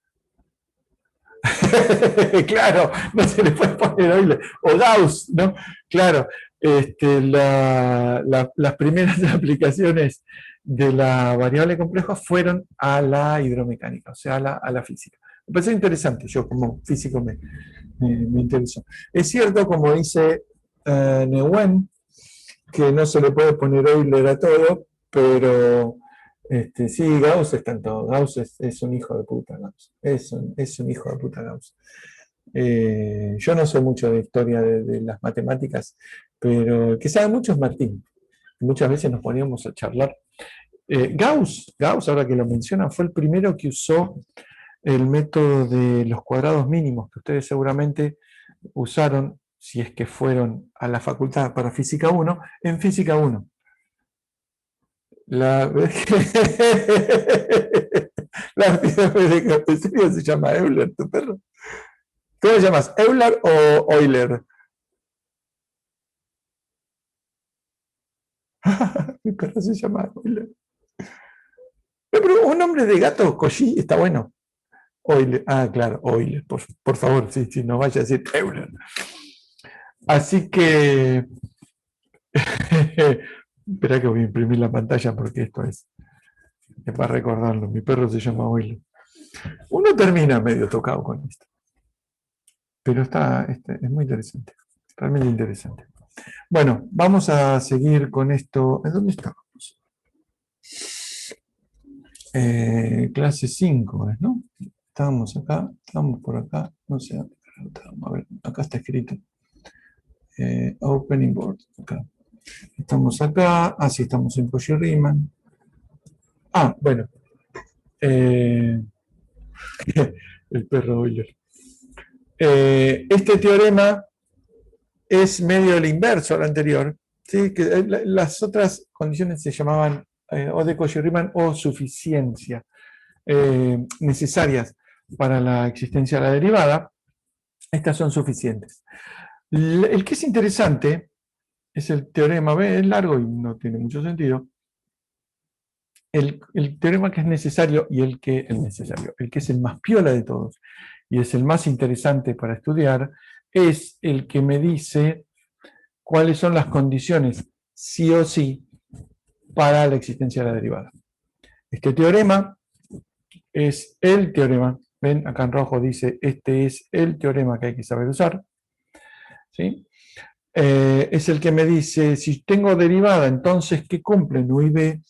claro, no se le puede poner Euler, o Gauss, ¿no? Claro, las primeras aplicaciones de la variable compleja fueron a la hidromecánica, o sea, a la física. Me pareció interesante, yo como físico me interesó. Es cierto, como dice Nguyen, que no se le puede poner Euler a todo, pero sí, Gauss está en todo. Gauss es un hijo de puta, Gauss. Es un hijo de puta, Gauss. Yo no sé mucho de historia de las matemáticas, pero el que sabe mucho es Martín. Muchas veces nos poníamos a charlar. Gauss, ahora que lo mencionan, fue el primero que usó el método de los cuadrados mínimos, que ustedes seguramente usaron, si es que fueron a la facultad para Física 1, en Física 1. La pirámide de se llama Euler, tu perro. ¿Cómo lo llamas? ¿Euler o Euler? Mi perro se llama Euler. Pero un nombre de gato, Cauchy, está bueno. Euler. Ah, claro, Euler. Por favor, sí, no vaya a decir Euler. Así que... Espera que voy a imprimir la pantalla porque esto es para recordarlo. Mi perro se llama Euler. Uno termina medio tocado con esto. Pero es muy interesante. Realmente interesante. Bueno, vamos a seguir con esto. ¿Dónde estábamos? Clase 5, ¿no? Estábamos acá, estamos por acá. No sé dónde estábamos. A ver, acá está escrito. Opening board. Acá. Estamos acá. Así estamos en Cauchy-Riemann. Ah, bueno. El perro Euler. Este teorema es medio el inverso al anterior, ¿sí? Que las otras condiciones se llamaban o de Cauchy-Riemann o suficiencia, necesarias para la existencia de la derivada. Estas son suficientes. El que es interesante es el teorema, es largo y no tiene mucho sentido. El teorema que es necesario y el que es el más piola de todos y es el más interesante para estudiar, es el que me dice cuáles son las condiciones sí o sí para la existencia de la derivada. Este teorema es el teorema, ven, acá en rojo dice, este es el teorema que hay que saber usar, ¿sí? Es el que me dice, si tengo derivada, entonces, ¿qué cumplen U y B?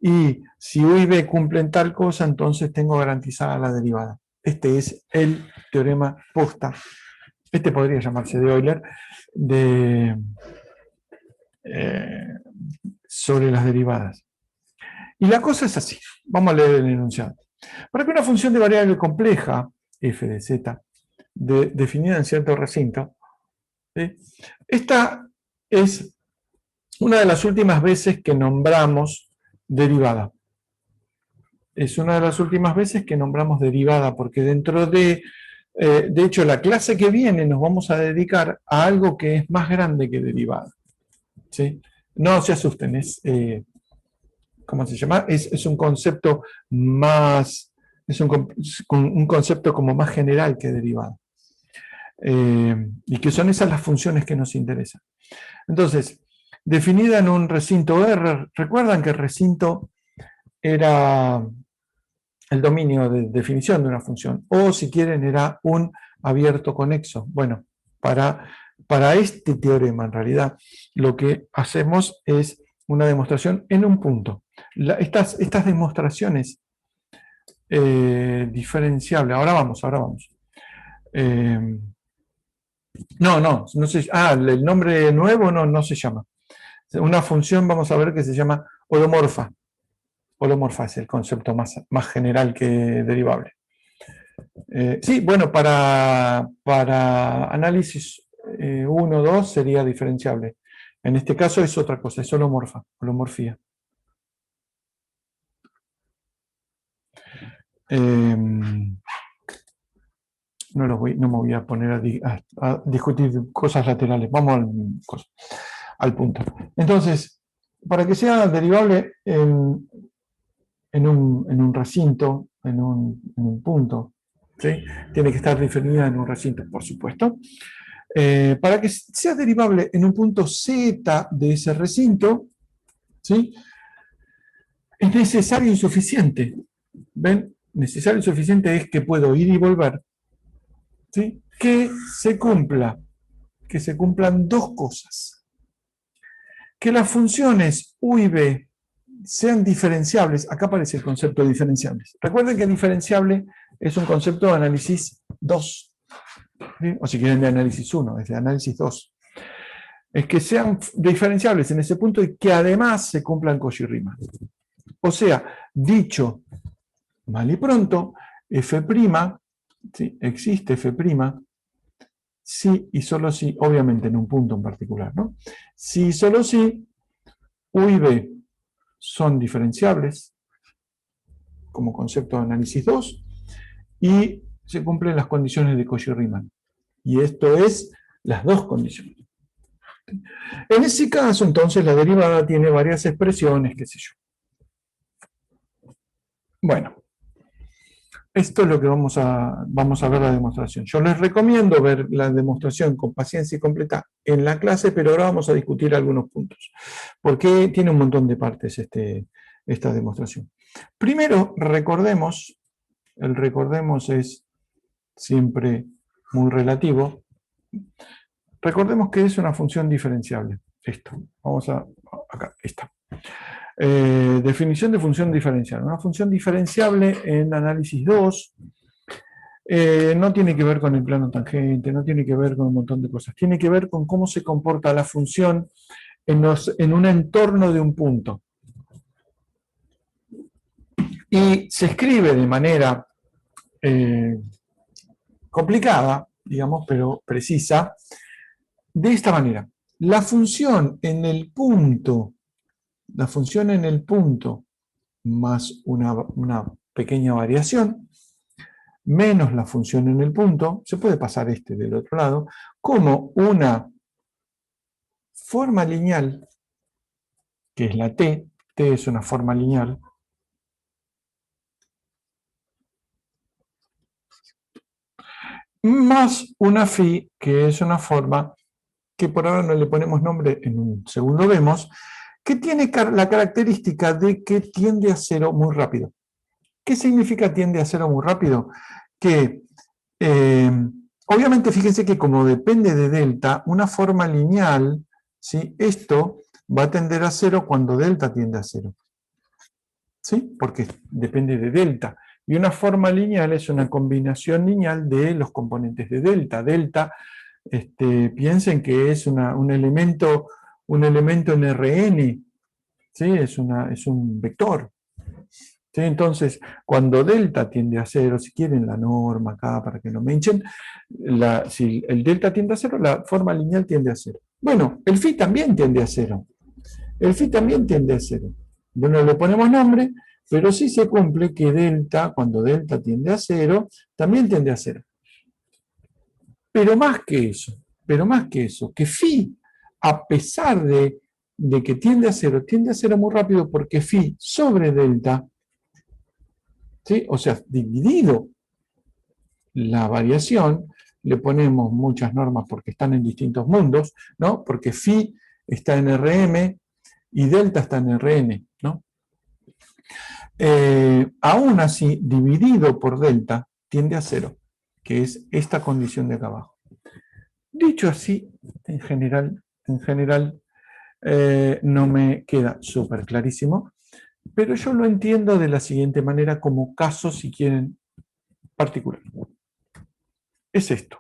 Y si U y B cumplen tal cosa, entonces tengo garantizada la derivada. Este es el teorema posta. Este podría llamarse de Euler, sobre las derivadas. Y la cosa es así. Vamos a leer el enunciado. Para que una función de variable compleja, f de z, definida en cierto recinto, ¿sí? Esta es una de las últimas veces que nombramos derivada. Es una de las últimas veces que nombramos derivada, porque dentro de hecho, la clase que viene nos vamos a dedicar a algo que es más grande que derivada, ¿sí? No se asusten, ¿cómo se llama? Es un concepto más, es un concepto como más general que derivada. Y que son esas las funciones que nos interesan. Entonces, definida en un recinto R, recuerdan que el recinto era el dominio de definición de una función, o si quieren era un abierto conexo. Bueno, para este teorema en realidad lo que hacemos es una demostración en un punto. Estas demostraciones diferenciables, ahora vamos. No sé, el nombre nuevo no se llama. Una función, vamos a ver, que se llama holomorfa. Holomorfa es el concepto más general que derivable. Sí, bueno, para análisis 1, 2 sería diferenciable. En este caso es otra cosa, es holomorfía. No me voy a poner a discutir cosas laterales. Vamos al punto. Entonces, para que sea derivable en un recinto, en un punto, ¿sí? Tiene que estar definida en un recinto, por supuesto. Para que sea derivable en un punto Z de ese recinto, ¿sí? Es necesario y suficiente. ¿Ven? Necesario y suficiente es que puedo ir y volver, ¿sí? Que se cumplan dos cosas. Que las funciones U y B sean diferenciables. Acá aparece el concepto de diferenciables. Recuerden que diferenciable es un concepto de análisis 2. ¿Sí? O si quieren de análisis 1, es de análisis 2. Es que sean diferenciables en ese punto y que además se cumplan Cauchy-Riemann. O sea, dicho mal y pronto, F', ¿sí? Existe F', sí y solo sí, obviamente en un punto en particular, ¿no? Si y solo sí, U y B son diferenciables como concepto de análisis 2 y se cumplen las condiciones de Cauchy-Riemann. Y esto es las dos condiciones. En ese caso, entonces, la derivada tiene varias expresiones, qué sé yo. Bueno, esto es lo que vamos a ver la demostración. Yo les recomiendo ver la demostración con paciencia y completa en la clase, pero ahora vamos a discutir algunos puntos, porque tiene un montón de partes esta demostración. Primero, recordemos, el recordemos es siempre muy relativo. Recordemos que es una función diferenciable. Esto, vamos acá, esta. Definición de función diferenciable. Una función diferenciable en análisis 2 no tiene que ver con el plano tangente, no tiene que ver con un montón de cosas. Tiene que ver con cómo se comporta la función en un entorno de un punto. Y se escribe de manera complicada, digamos, pero precisa, de esta manera. La función en el punto más una pequeña variación, menos la función en el punto, se puede pasar del otro lado, como una forma lineal, que es la t es una forma lineal, más una phi, que es una forma que por ahora no le ponemos nombre, en un segundo vemos, que tiene la característica de que tiende a cero muy rápido. ¿Qué significa tiende a cero muy rápido? Que obviamente fíjense que como depende de delta, una forma lineal, ¿sí? Esto va a tender a cero cuando delta tiende a cero. ¿Sí? Porque depende de delta. Y una forma lineal es una combinación lineal de los componentes de delta. Delta, piensen que es un elemento en Rn, ¿sí? Es un vector. ¿Sí? Entonces, cuando delta tiende a cero, si quieren la norma acá para que no me hinchen, si el delta tiende a cero, la forma lineal tiende a cero. Bueno, el phi también tiende a cero. El phi también tiende a cero. No le ponemos nombre, pero sí se cumple que delta, cuando delta tiende a cero, también tiende a cero. Pero más que eso, que phi, a pesar de que tiende a cero muy rápido porque phi sobre delta, ¿sí? O sea, dividido la variación, le ponemos muchas normas porque están en distintos mundos, ¿no? Porque phi está en Rm y delta está en Rn, ¿no? Aún así, dividido por delta, tiende a cero, que es esta condición de acá abajo. Dicho así, en general no me queda súper clarísimo, pero yo lo entiendo de la siguiente manera como caso, si quieren, particular. Es esto.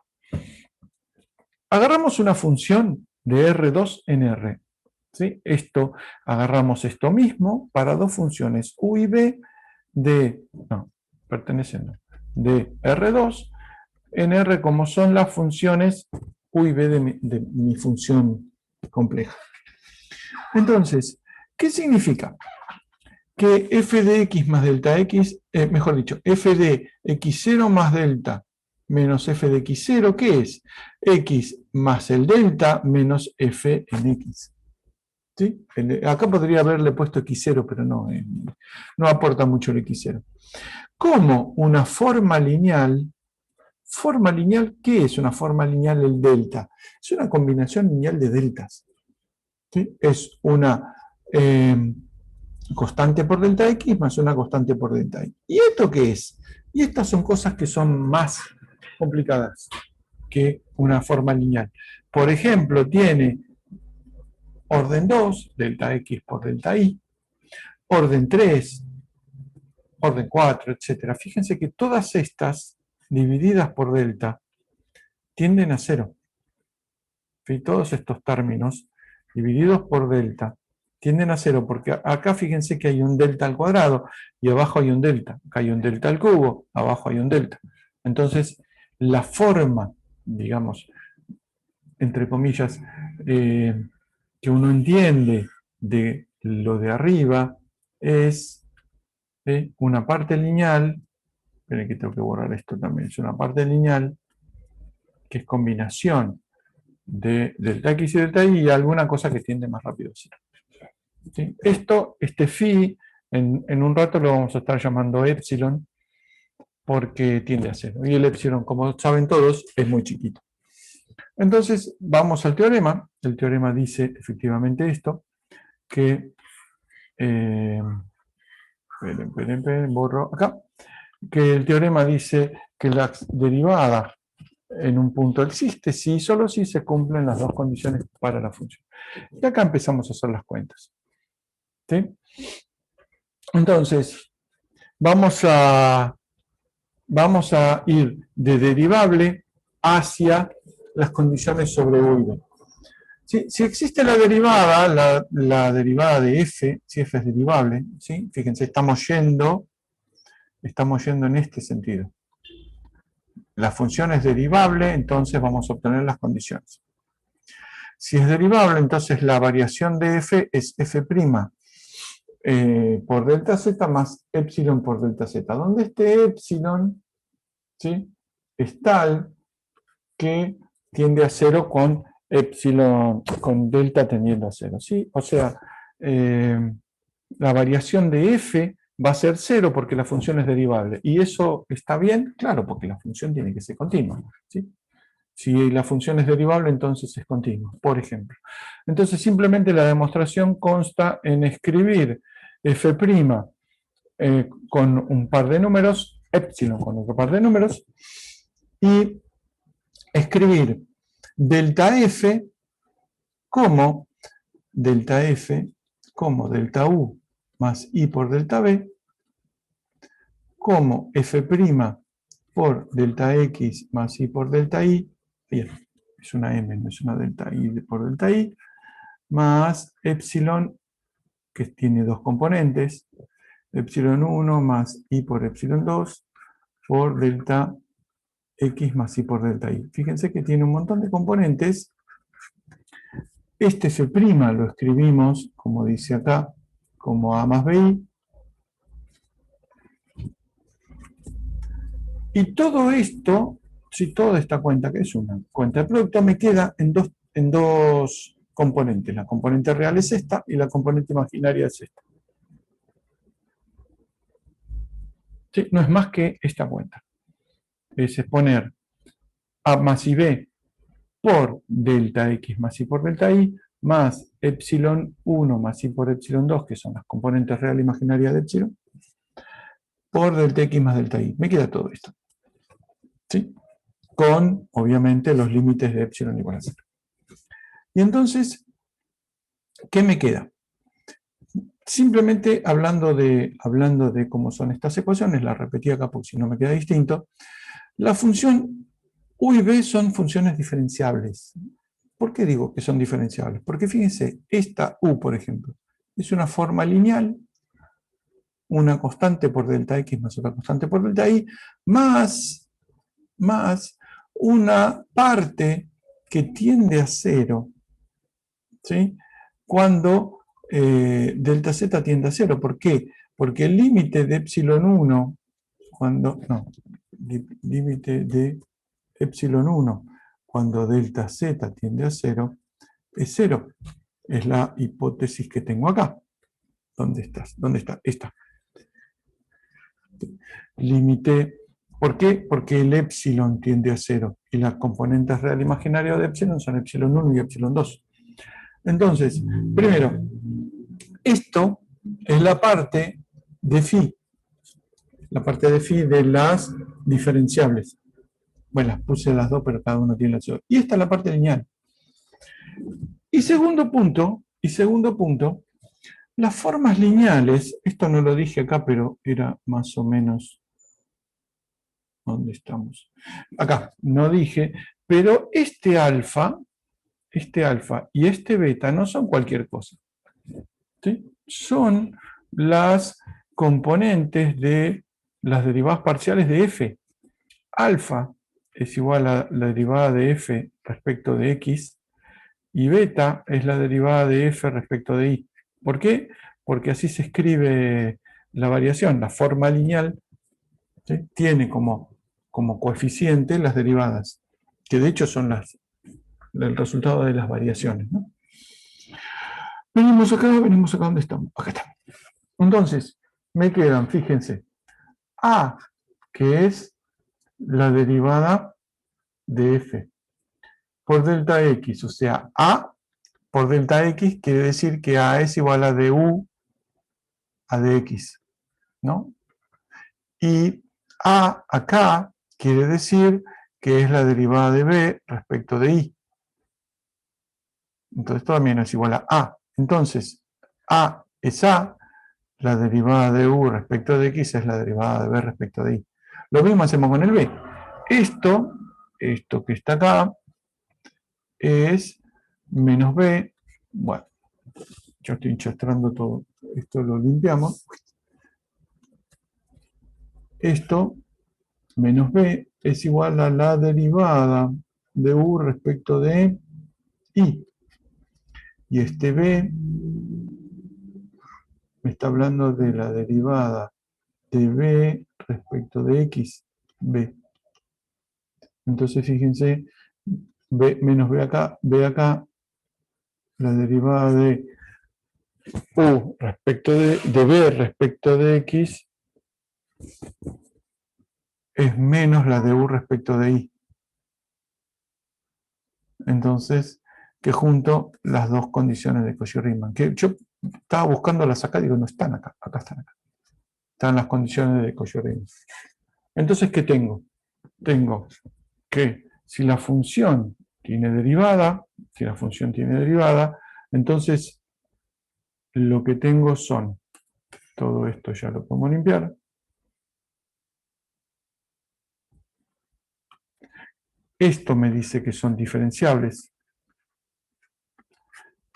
Agarramos una función de R2 en R. ¿Sí? Agarramos esto mismo para dos funciones U y B de R2 en R, como son las funciones U y B de mi función compleja. Entonces, ¿qué significa? Que f de x más delta x, mejor dicho, f de x0 más delta menos f de x0, ¿qué es? X más el delta menos f en x. ¿Sí? Acá podría haberle puesto x0, pero no aporta mucho el x0. Como una forma lineal, ¿qué es una forma lineal el delta? Es una combinación lineal de deltas. ¿Sí? Es una constante por delta x más una constante por delta y. ¿Y esto qué es? Y estas son cosas que son más complicadas que una forma lineal. Por ejemplo, tiene orden 2, delta x por delta y, orden 3, orden 4, etc. Fíjense que todas estas, divididas por delta, tienden a cero. ¿Sí? Todos estos términos, divididos por delta, tienden a cero, porque acá fíjense que hay un delta al cuadrado, y abajo hay un delta. Acá hay un delta al cubo, abajo hay un delta. Entonces, la forma, digamos, entre comillas, que uno entiende de lo de arriba es una parte lineal. Esperen que tengo que borrar esto también. Es una parte lineal que es combinación de delta x y delta y alguna cosa que tiende más rápido a cero. ¿Sí? Este phi, en un rato lo vamos a estar llamando epsilon, porque tiende a cero. Y el epsilon, como saben todos, es muy chiquito. Entonces, vamos al teorema. El teorema dice efectivamente esto, que... borro acá. Que el teorema dice que la derivada en un punto existe si y solo si se cumplen las dos condiciones para la función. Y acá empezamos a hacer las cuentas. ¿Sí? Entonces, vamos a ir de derivable hacia las condiciones sobre U y B. Si existe la derivada, la derivada de f, si f es derivable, ¿sí? Fíjense, estamos yendo en este sentido. La función es derivable, entonces vamos a obtener las condiciones. Si es derivable, entonces la variación de f es f' por delta z más epsilon por delta z, donde este epsilon, ¿sí?, es tal que tiende a cero con epsilon, con delta tendiendo a cero, ¿sí? O sea, la variación de f va a ser cero porque la función es derivable. ¿Y eso está bien? Claro, porque la función tiene que ser continua, ¿sí? Si la función es derivable, entonces es continua, por ejemplo. Entonces, simplemente la demostración consta en escribir f' con un par de números, epsilon con otro par de números, y escribir delta f como delta f como delta u más i por delta b, como f' por delta x más i por delta i, bien, es una m, no es una delta i por delta i, más epsilon, que tiene dos componentes, epsilon 1 más i por epsilon 2 por delta x más i por delta i. Fíjense que tiene un montón de componentes. Este f' lo escribimos, como dice acá, como a más bi. Y todo esto, si toda esta cuenta, que es una cuenta de producto, me queda en dos componentes. La componente real es esta y la componente imaginaria es esta. ¿Sí? No es más que esta cuenta. Es poner a más i b por delta x más i por delta i, más epsilon 1 más i por epsilon 2, que son las componentes real e imaginaria de epsilon, por delta x más delta i. Me queda todo esto. ¿Sí? Con, obviamente, los límites de epsilon igual a 0. Y entonces, ¿qué me queda? Simplemente hablando de cómo son estas ecuaciones, la repetí acá porque si no me queda distinto, la función u y b son funciones diferenciables. ¿Por qué digo que son diferenciables? Porque fíjense, esta u, por ejemplo, es una forma lineal, una constante por delta x más otra constante por delta y, más una parte que tiende a 0, ¿sí? Cuando delta z tiende a 0. ¿Por qué? Porque el límite de epsilon 1, límite de epsilon 1, cuando delta z tiende a 0, es 0. Es la hipótesis que tengo acá. ¿Dónde estás? ¿Dónde está? Esta. Límite. ¿Por qué? Porque el epsilon tiende a 0 y las componentes real e imaginarias de epsilon son epsilon 1 y epsilon 2. Entonces, primero, esto es la parte de phi. La parte de phi de las diferenciables. Bueno, las puse las dos, pero cada uno tiene la suya. Y esta es la parte lineal. Y segundo punto, las formas lineales, esto no lo dije acá, pero era más o menos, ¿dónde estamos? Acá, no dije, pero este alfa y este beta no son cualquier cosa. ¿Sí? Son las componentes de las derivadas parciales de f. Alfa es igual a la derivada de f respecto de x, y beta es la derivada de f respecto de y. ¿Por qué? Porque así se escribe la variación. La forma lineal, ¿sí?, tiene como coeficiente las derivadas, que de hecho son el resultado de las variaciones, ¿no? Venimos acá, ¿dónde estamos? Acá estamos. Entonces, me quedan, fíjense, a, que es la derivada de f, por delta x, o sea, a por delta x quiere decir que a es igual a du a dx, ¿no? Y a acá quiere decir que es la derivada de b respecto de y. Entonces también es igual a a. Entonces, a es a, la derivada de u respecto de x es la derivada de b respecto de y. Lo mismo hacemos con el b. Esto que está acá es menos b. Bueno, yo estoy enchastrando todo. Esto lo limpiamos. Esto menos b es igual a la derivada de u respecto de y. Y este b me está hablando de la derivada de b respecto de x, b. Entonces fíjense, b menos b acá, la derivada de u respecto de b respecto de x es menos la de u respecto de y. Entonces, que junto las dos condiciones de Cauchy-Riemann. Que yo estaba buscándolas acá, digo, no están acá, acá están acá. Están las condiciones de Cauchy-Riemann. Entonces, ¿qué tengo? Tengo que si la función tiene derivada, entonces lo que tengo son, todo esto ya lo podemos limpiar. Esto me dice que son diferenciables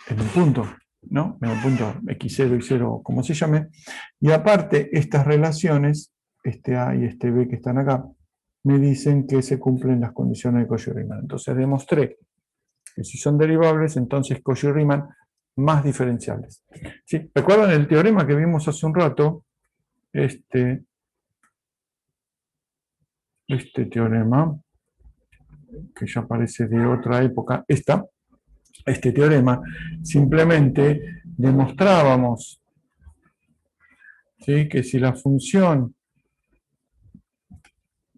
en un punto, ¿no? En un punto x0 y 0, como se llame. Y aparte, estas relaciones, este A y este B que están acá, me dicen que se cumplen las condiciones de Cauchy-Riemann. Entonces demostré que si son derivables, entonces Cauchy-Riemann más diferenciables. ¿Sí? ¿Recuerdan el teorema que vimos hace un rato? Este teorema, que ya parece de otra época, este teorema, simplemente demostrábamos, ¿sí?, que si la función,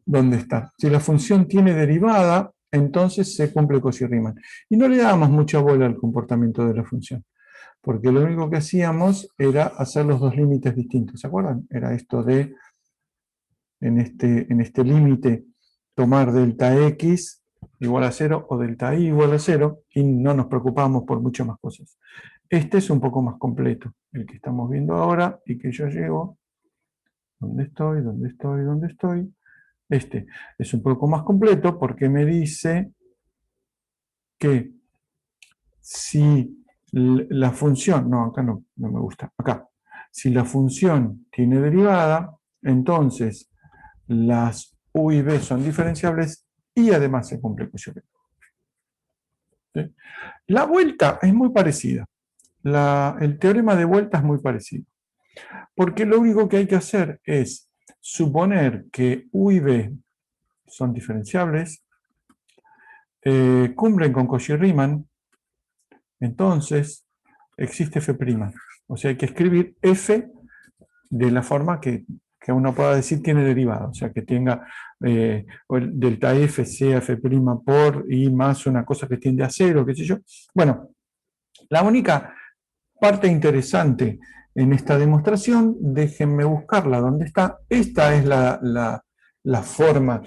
¿dónde está? Si la función tiene derivada, entonces se cumple Cauchy-Riemann. Y no le dábamos mucha bola al comportamiento de la función, porque lo único que hacíamos era hacer los dos límites distintos, ¿se acuerdan? Era esto de, en este límite, tomar delta x igual a 0 o delta y igual a 0, y no nos preocupamos por muchas más cosas. Este es un poco más completo, el que estamos viendo ahora, y que yo llego, ¿dónde estoy? ¿Dónde estoy? ¿Dónde estoy? Este es un poco más completo porque me dice que si la función, no, acá no me gusta, acá, si la función tiene derivada, entonces las u y b son diferenciables y además se cumple Cauchy-Riemann. ¿Sí? La vuelta es muy parecida. El teorema de vuelta es muy parecido. Porque lo único que hay que hacer es suponer que u y b son diferenciables, cumplen con Cauchy-Riemann, entonces existe f'. O sea, hay que escribir f de la forma que uno pueda decir tiene derivada. O sea, que tenga el delta f sea f' por y más una cosa que tiende a 0, qué sé yo. Bueno, la única parte interesante en esta demostración, déjenme buscarla donde está. Esta es la forma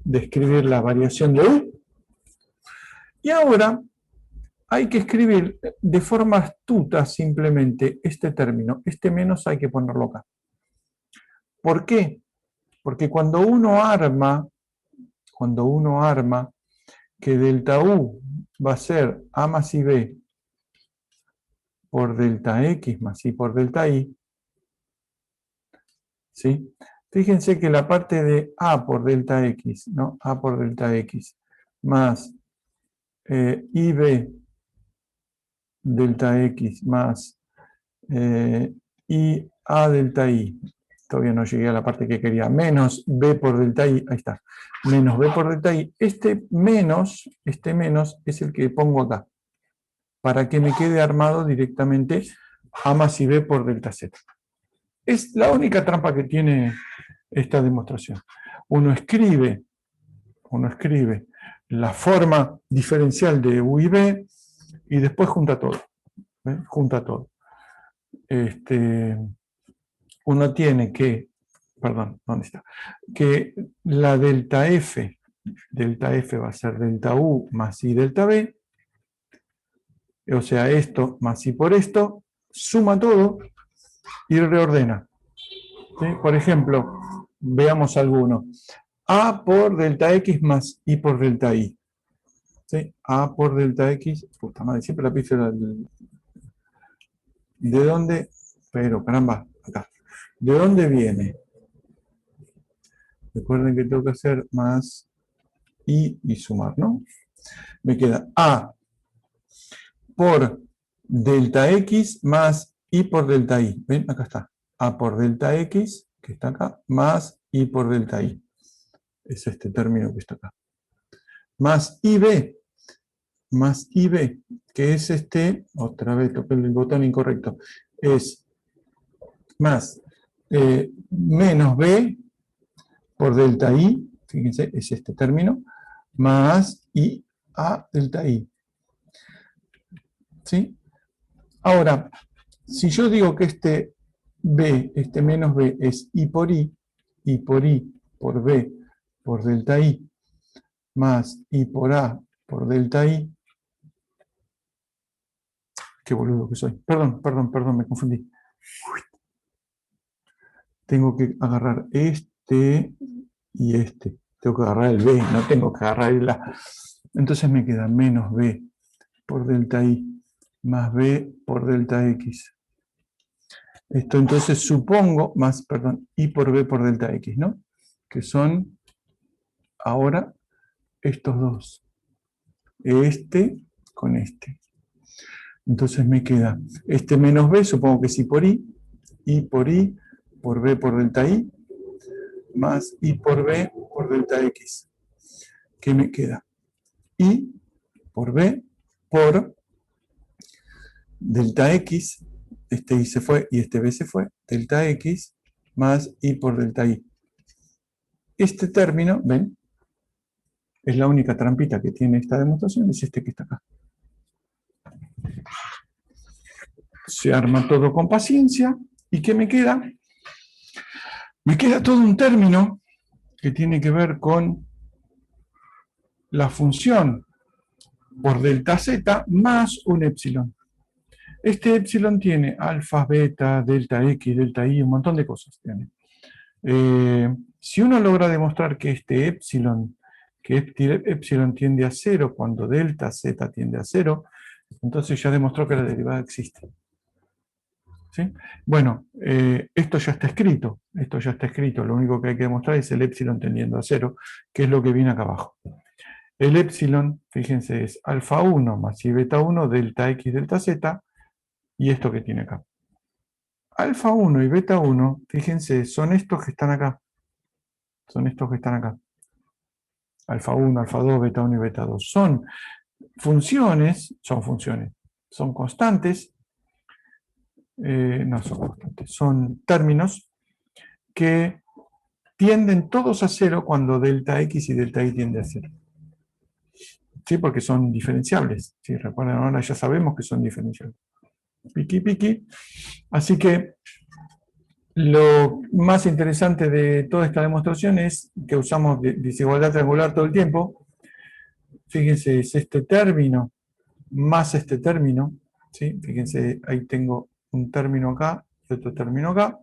de escribir la variación de u. Y ahora hay que escribir de forma astuta simplemente este término. Este menos hay que ponerlo acá. ¿Por qué? Porque cuando uno arma que delta u va a ser a más ib por delta x más i por delta y, ¿sí? Fíjense que la parte de a por delta x, ¿no? A por delta x más ib delta x más i a delta y, todavía no llegué a la parte que quería, menos b por delta y, ahí está, menos b por delta y, este menos es el que pongo acá, para que me quede armado directamente a más i b por delta z. Es la única trampa que tiene esta demostración. Uno escribe la forma diferencial de u y b y después junta todo. Junta todo. Uno tiene que, perdón, ¿dónde está? Que la delta f va a ser delta u más i delta b, o sea, esto más i por esto, suma todo y reordena. ¿Sí? Por ejemplo, veamos alguno. A por delta x más i por delta y. ¿Sí? A por delta x, puta madre, siempre la pífera. ¿De dónde? Pero, caramba, acá. ¿De dónde viene? Recuerden que tengo que hacer más i y sumar, ¿no? Me queda a por delta x más i por delta y. ¿Ven? Acá está. A por delta x, que está acá, más i por delta y. Es este término que está acá. Más ib, que es otra vez toqué el botón incorrecto, es más menos b por delta y, fíjense, es este término, más i a delta i. ¿Sí? Ahora, si yo digo que este b, este menos b, es i por b por delta i, más i por a por delta i, qué boludo que soy. Perdón, me confundí. Tengo que agarrar este y este. Tengo que agarrar el b, no tengo que agarrar el a. Entonces me queda menos b por delta i más b por delta x. Esto entonces supongo, i por b por delta x, ¿no? Que son ahora estos dos. Este con este. Entonces me queda este menos b, supongo que es i por b por delta i, más i por b por delta x. ¿Qué me queda? I por b por delta x, este i se fue y este b se fue, delta x más i por delta i. Este término, ¿ven? Es la única trampita que tiene esta demostración, es este que está acá. Se arma todo con paciencia. ¿Y qué me queda? Me queda todo un término que tiene que ver con la función por delta z más un epsilon. Este epsilon tiene alfa, beta, delta x, delta y, un montón de cosas tiene. Si uno logra demostrar que este epsilon, tiende a 0 cuando delta z tiende a 0, entonces ya demostró que la derivada existe. ¿Sí? Bueno, esto ya está escrito. Lo único que hay que demostrar es el epsilon tendiendo a 0, que es lo que viene acá abajo. El epsilon, fíjense, es alfa 1 más i beta 1, delta x, delta z, y esto que tiene acá. Alfa 1 y beta 1, fíjense, son estos que están acá. Alfa 1, alfa 2, beta 1 y beta 2. Son constantes. No son constantes, son términos que tienden todos a 0 cuando delta x y delta y tiende a 0. ¿Sí? Porque son diferenciables. ¿Sí? Recuerden, ahora ya sabemos que son diferenciables. Piqui, piqui. Así que lo más interesante de toda esta demostración es que usamos desigualdad triangular todo el tiempo. Fíjense, es este término más este término. ¿Sí? Fíjense, ahí tengo un término acá y otro término acá.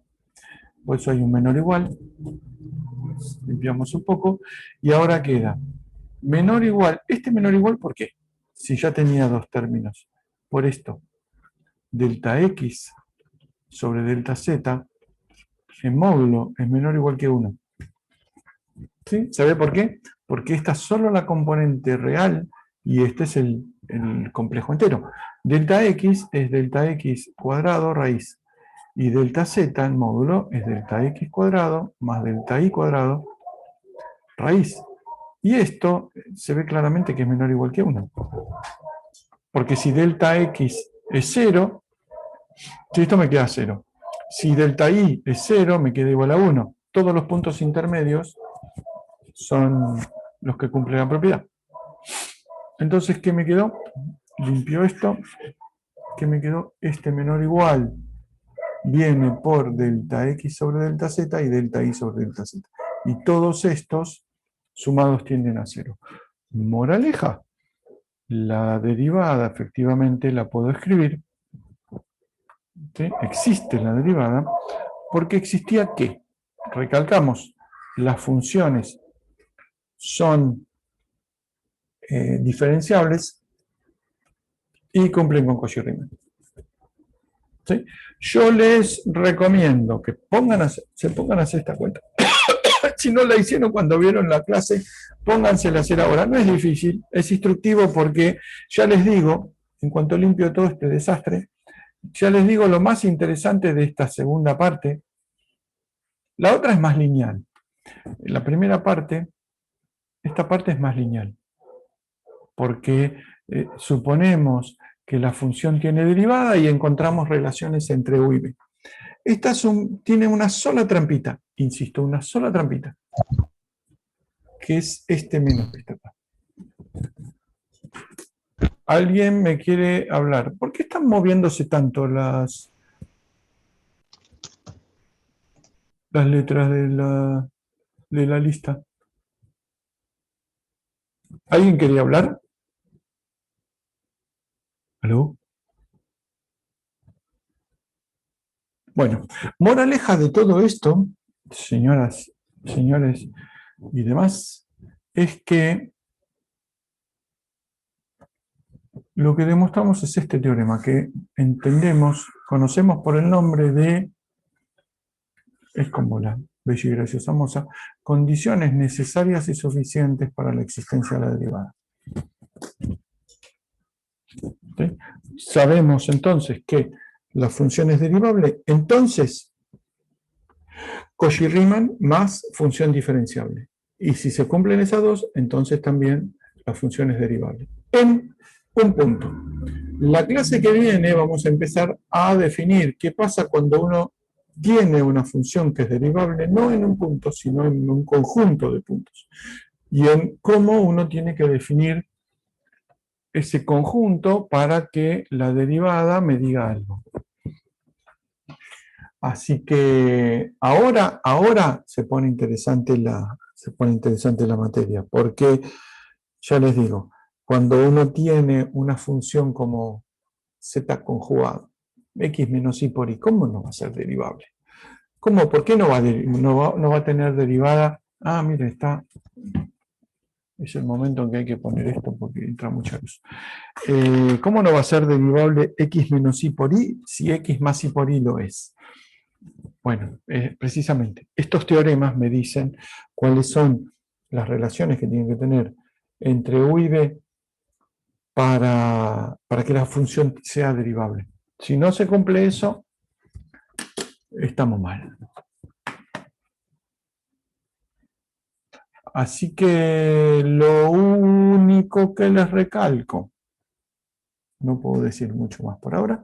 Por eso hay un menor igual. Limpiamos un poco. Y ahora queda menor igual. Este menor igual, ¿por qué? Si ya tenía dos términos. Por esto. Delta x sobre delta z en módulo es menor o igual que 1. ¿Sí? ¿Sabe por qué? Porque esta es solo la componente real y este es el complejo entero. Delta x es delta x cuadrado raíz. Y delta z en módulo es delta x cuadrado más delta y cuadrado raíz. Y esto se ve claramente que es menor o igual que 1. Porque si delta x es 0, si esto me queda 0. Si delta y es 0, me queda igual a 1. Todos los puntos intermedios son los que cumplen la propiedad. Entonces, ¿qué me quedó? Limpio esto. ¿Qué me quedó? Este menor o igual viene por delta x sobre delta z y delta y sobre delta z. Y todos estos sumados tienden a 0. Moraleja. La derivada efectivamente la puedo escribir. ¿Sí? Existe la derivada porque existía ¿qué? Recalcamos, las funciones son diferenciables y cumplen con Cauchy-Riemann. ¿Sí? Yo les recomiendo que se pongan a hacer esta cuenta. Si no la hicieron cuando vieron la clase, póngansela a hacer ahora. No es difícil, es instructivo porque ya les digo, en cuanto limpio todo este desastre, ya les digo lo más interesante de esta segunda parte. La otra es más lineal. La primera parte, esta parte es más lineal. Porque suponemos que la función tiene derivada y encontramos relaciones entre u y b. Esta tiene una sola trampita, insisto, una sola trampita, que es este menos que está acá. ¿Alguien me quiere hablar? ¿Por qué están moviéndose tanto las letras de la lista? ¿Alguien quería hablar? ¿Aló? Bueno, moraleja de todo esto, señoras, señores y demás, es que lo que demostramos es este teorema, que entendemos, conocemos por el nombre de, es como la bella y graciosa moza, condiciones necesarias y suficientes para la existencia de la derivada. ¿Sí? Sabemos entonces que la función es derivable, entonces Cauchy-Riemann más función diferenciable. Y si se cumplen esas dos, entonces también la función es derivable. En un punto. La clase que viene vamos a empezar a definir qué pasa cuando uno tiene una función que es derivable, no en un punto, sino en un conjunto de puntos. Y en cómo uno tiene que definir ese conjunto para que la derivada me diga algo. Así que ahora se pone interesante la materia, porque ya les digo, cuando uno tiene una función como z conjugado, x menos y por y, ¿cómo no va a ser derivable? ¿Cómo? ¿Por qué no va a tener derivada? Ah, mire, es el momento en que hay que poner esto porque entra mucha luz. ¿Cómo no va a ser derivable x menos y por y si x más y por y lo es? Bueno, precisamente, estos teoremas me dicen cuáles son las relaciones que tienen que tener entre u y b para que la función sea derivable. Si no se cumple eso, estamos mal. Así que lo único que les recalco, no puedo decir mucho más por ahora,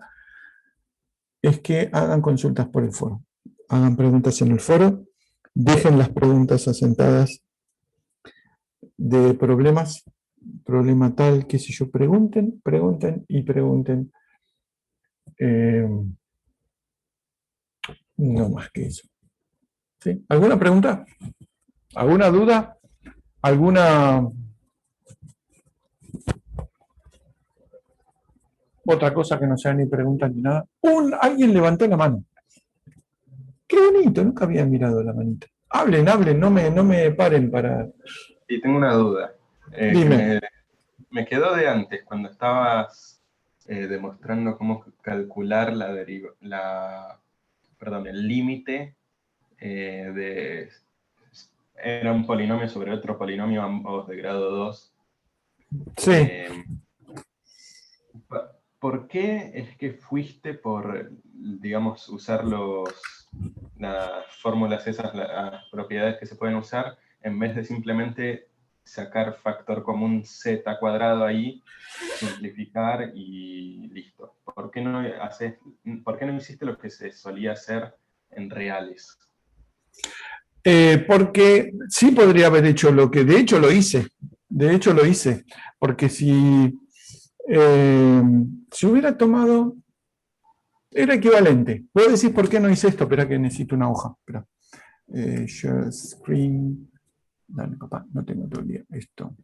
es que hagan consultas por el foro. Hagan preguntas en el foro, dejen las preguntas asentadas de problemas, problema tal, qué sé yo, pregunten. No más que eso. ¿Sí? ¿Alguna pregunta? ¿Alguna duda? ¿Alguna otra cosa que no sea ni pregunta ni nada? Alguien levantó la mano. Qué bonito, nunca había mirado la manita. Hablen, no me paren para... Sí, tengo una duda. Dime. Me quedó de antes, cuando estabas demostrando cómo calcular el límite de... Era un polinomio sobre otro polinomio, ambos de grado 2. Sí. ¿Por qué es que fuiste por, digamos, usar las fórmulas esas, las propiedades que se pueden usar, en vez de simplemente sacar factor común z cuadrado ahí, simplificar y listo? ¿Por qué no hiciste lo que se solía hacer en reales? Porque sí podría haber hecho lo que, de hecho lo hice, porque si hubiera tomado, era equivalente. Puedo decir por qué no hice esto, espera que necesito una hoja. Espera. Share screen. Dale, papá, no tengo todo el día. Esto.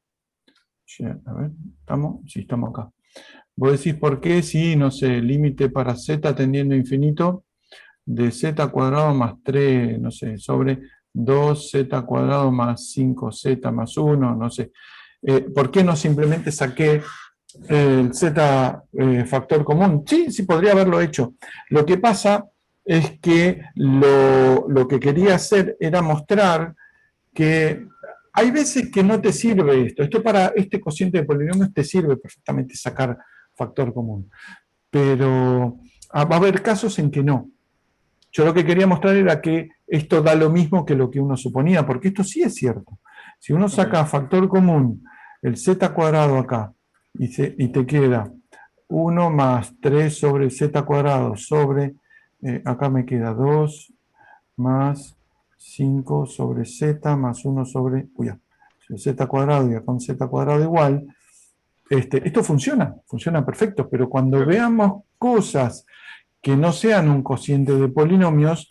Share, a ver, ¿estamos? Sí, estamos acá. Vos decís por qué si, no sé, límite para z tendiendo a infinito de z cuadrado más 3, no sé, sobre 2z cuadrado más 5z más 1, no sé. ¿Por qué no simplemente saqué el z factor común? Sí, podría haberlo hecho. Lo que pasa es que lo que quería hacer era mostrar que hay veces que no te sirve esto. Esto para este cociente de polinomios te sirve perfectamente sacar factor común. Pero va a haber casos en que no. Yo lo que quería mostrar era que esto da lo mismo que lo que uno suponía, porque esto sí es cierto. Si uno saca factor común, el z cuadrado acá, y te queda 1 más 3 sobre z cuadrado sobre, acá me queda 2 más 5 sobre z más 1 sobre, z cuadrado y acá un z cuadrado igual, esto funciona perfecto, pero cuando veamos cosas que no sean un cociente de polinomios,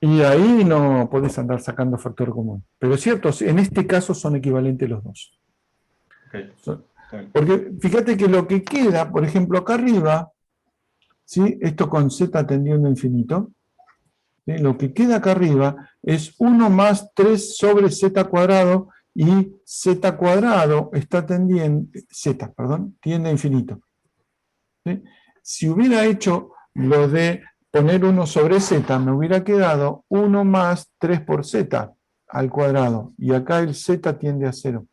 y ahí no podés andar sacando factor común. Pero es cierto, en este caso son equivalentes los dos. Ok. Porque fíjate que lo que queda, por ejemplo, acá arriba, ¿sí? Esto con z tendiendo a infinito, ¿sí? Lo que queda acá arriba es 1 más 3 sobre z cuadrado, y z cuadrado está tiende a infinito. ¿Sí? Si hubiera hecho lo de poner 1 sobre z, me hubiera quedado 1 más 3 por z al cuadrado, y acá el z tiende a 0.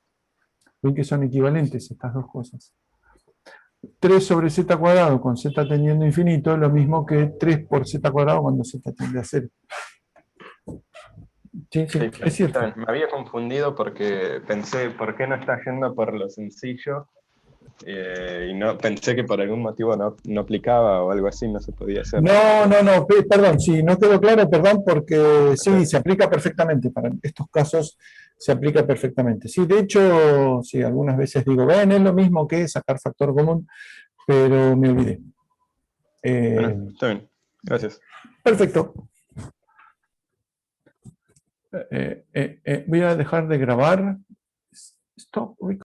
Ven que son equivalentes estas dos cosas. 3 sobre z cuadrado con z tendiendo a infinito es lo mismo que 3 por z cuadrado cuando z tiende a 0. Sí, Sí, es cierto. me había confundido porque pensé, ¿por qué no está yendo por lo sencillo? Y no, pensé que por algún motivo no aplicaba o algo así, no se podía hacer. No, perdón, sí, no quedó claro, perdón, porque sí, se aplica perfectamente, para estos casos se aplica perfectamente. Sí, de hecho, sí, algunas veces digo, ven, es lo mismo que sacar factor común, pero me olvidé. Bueno, está bien, gracias. Perfecto. Voy a dejar de grabar. Stop.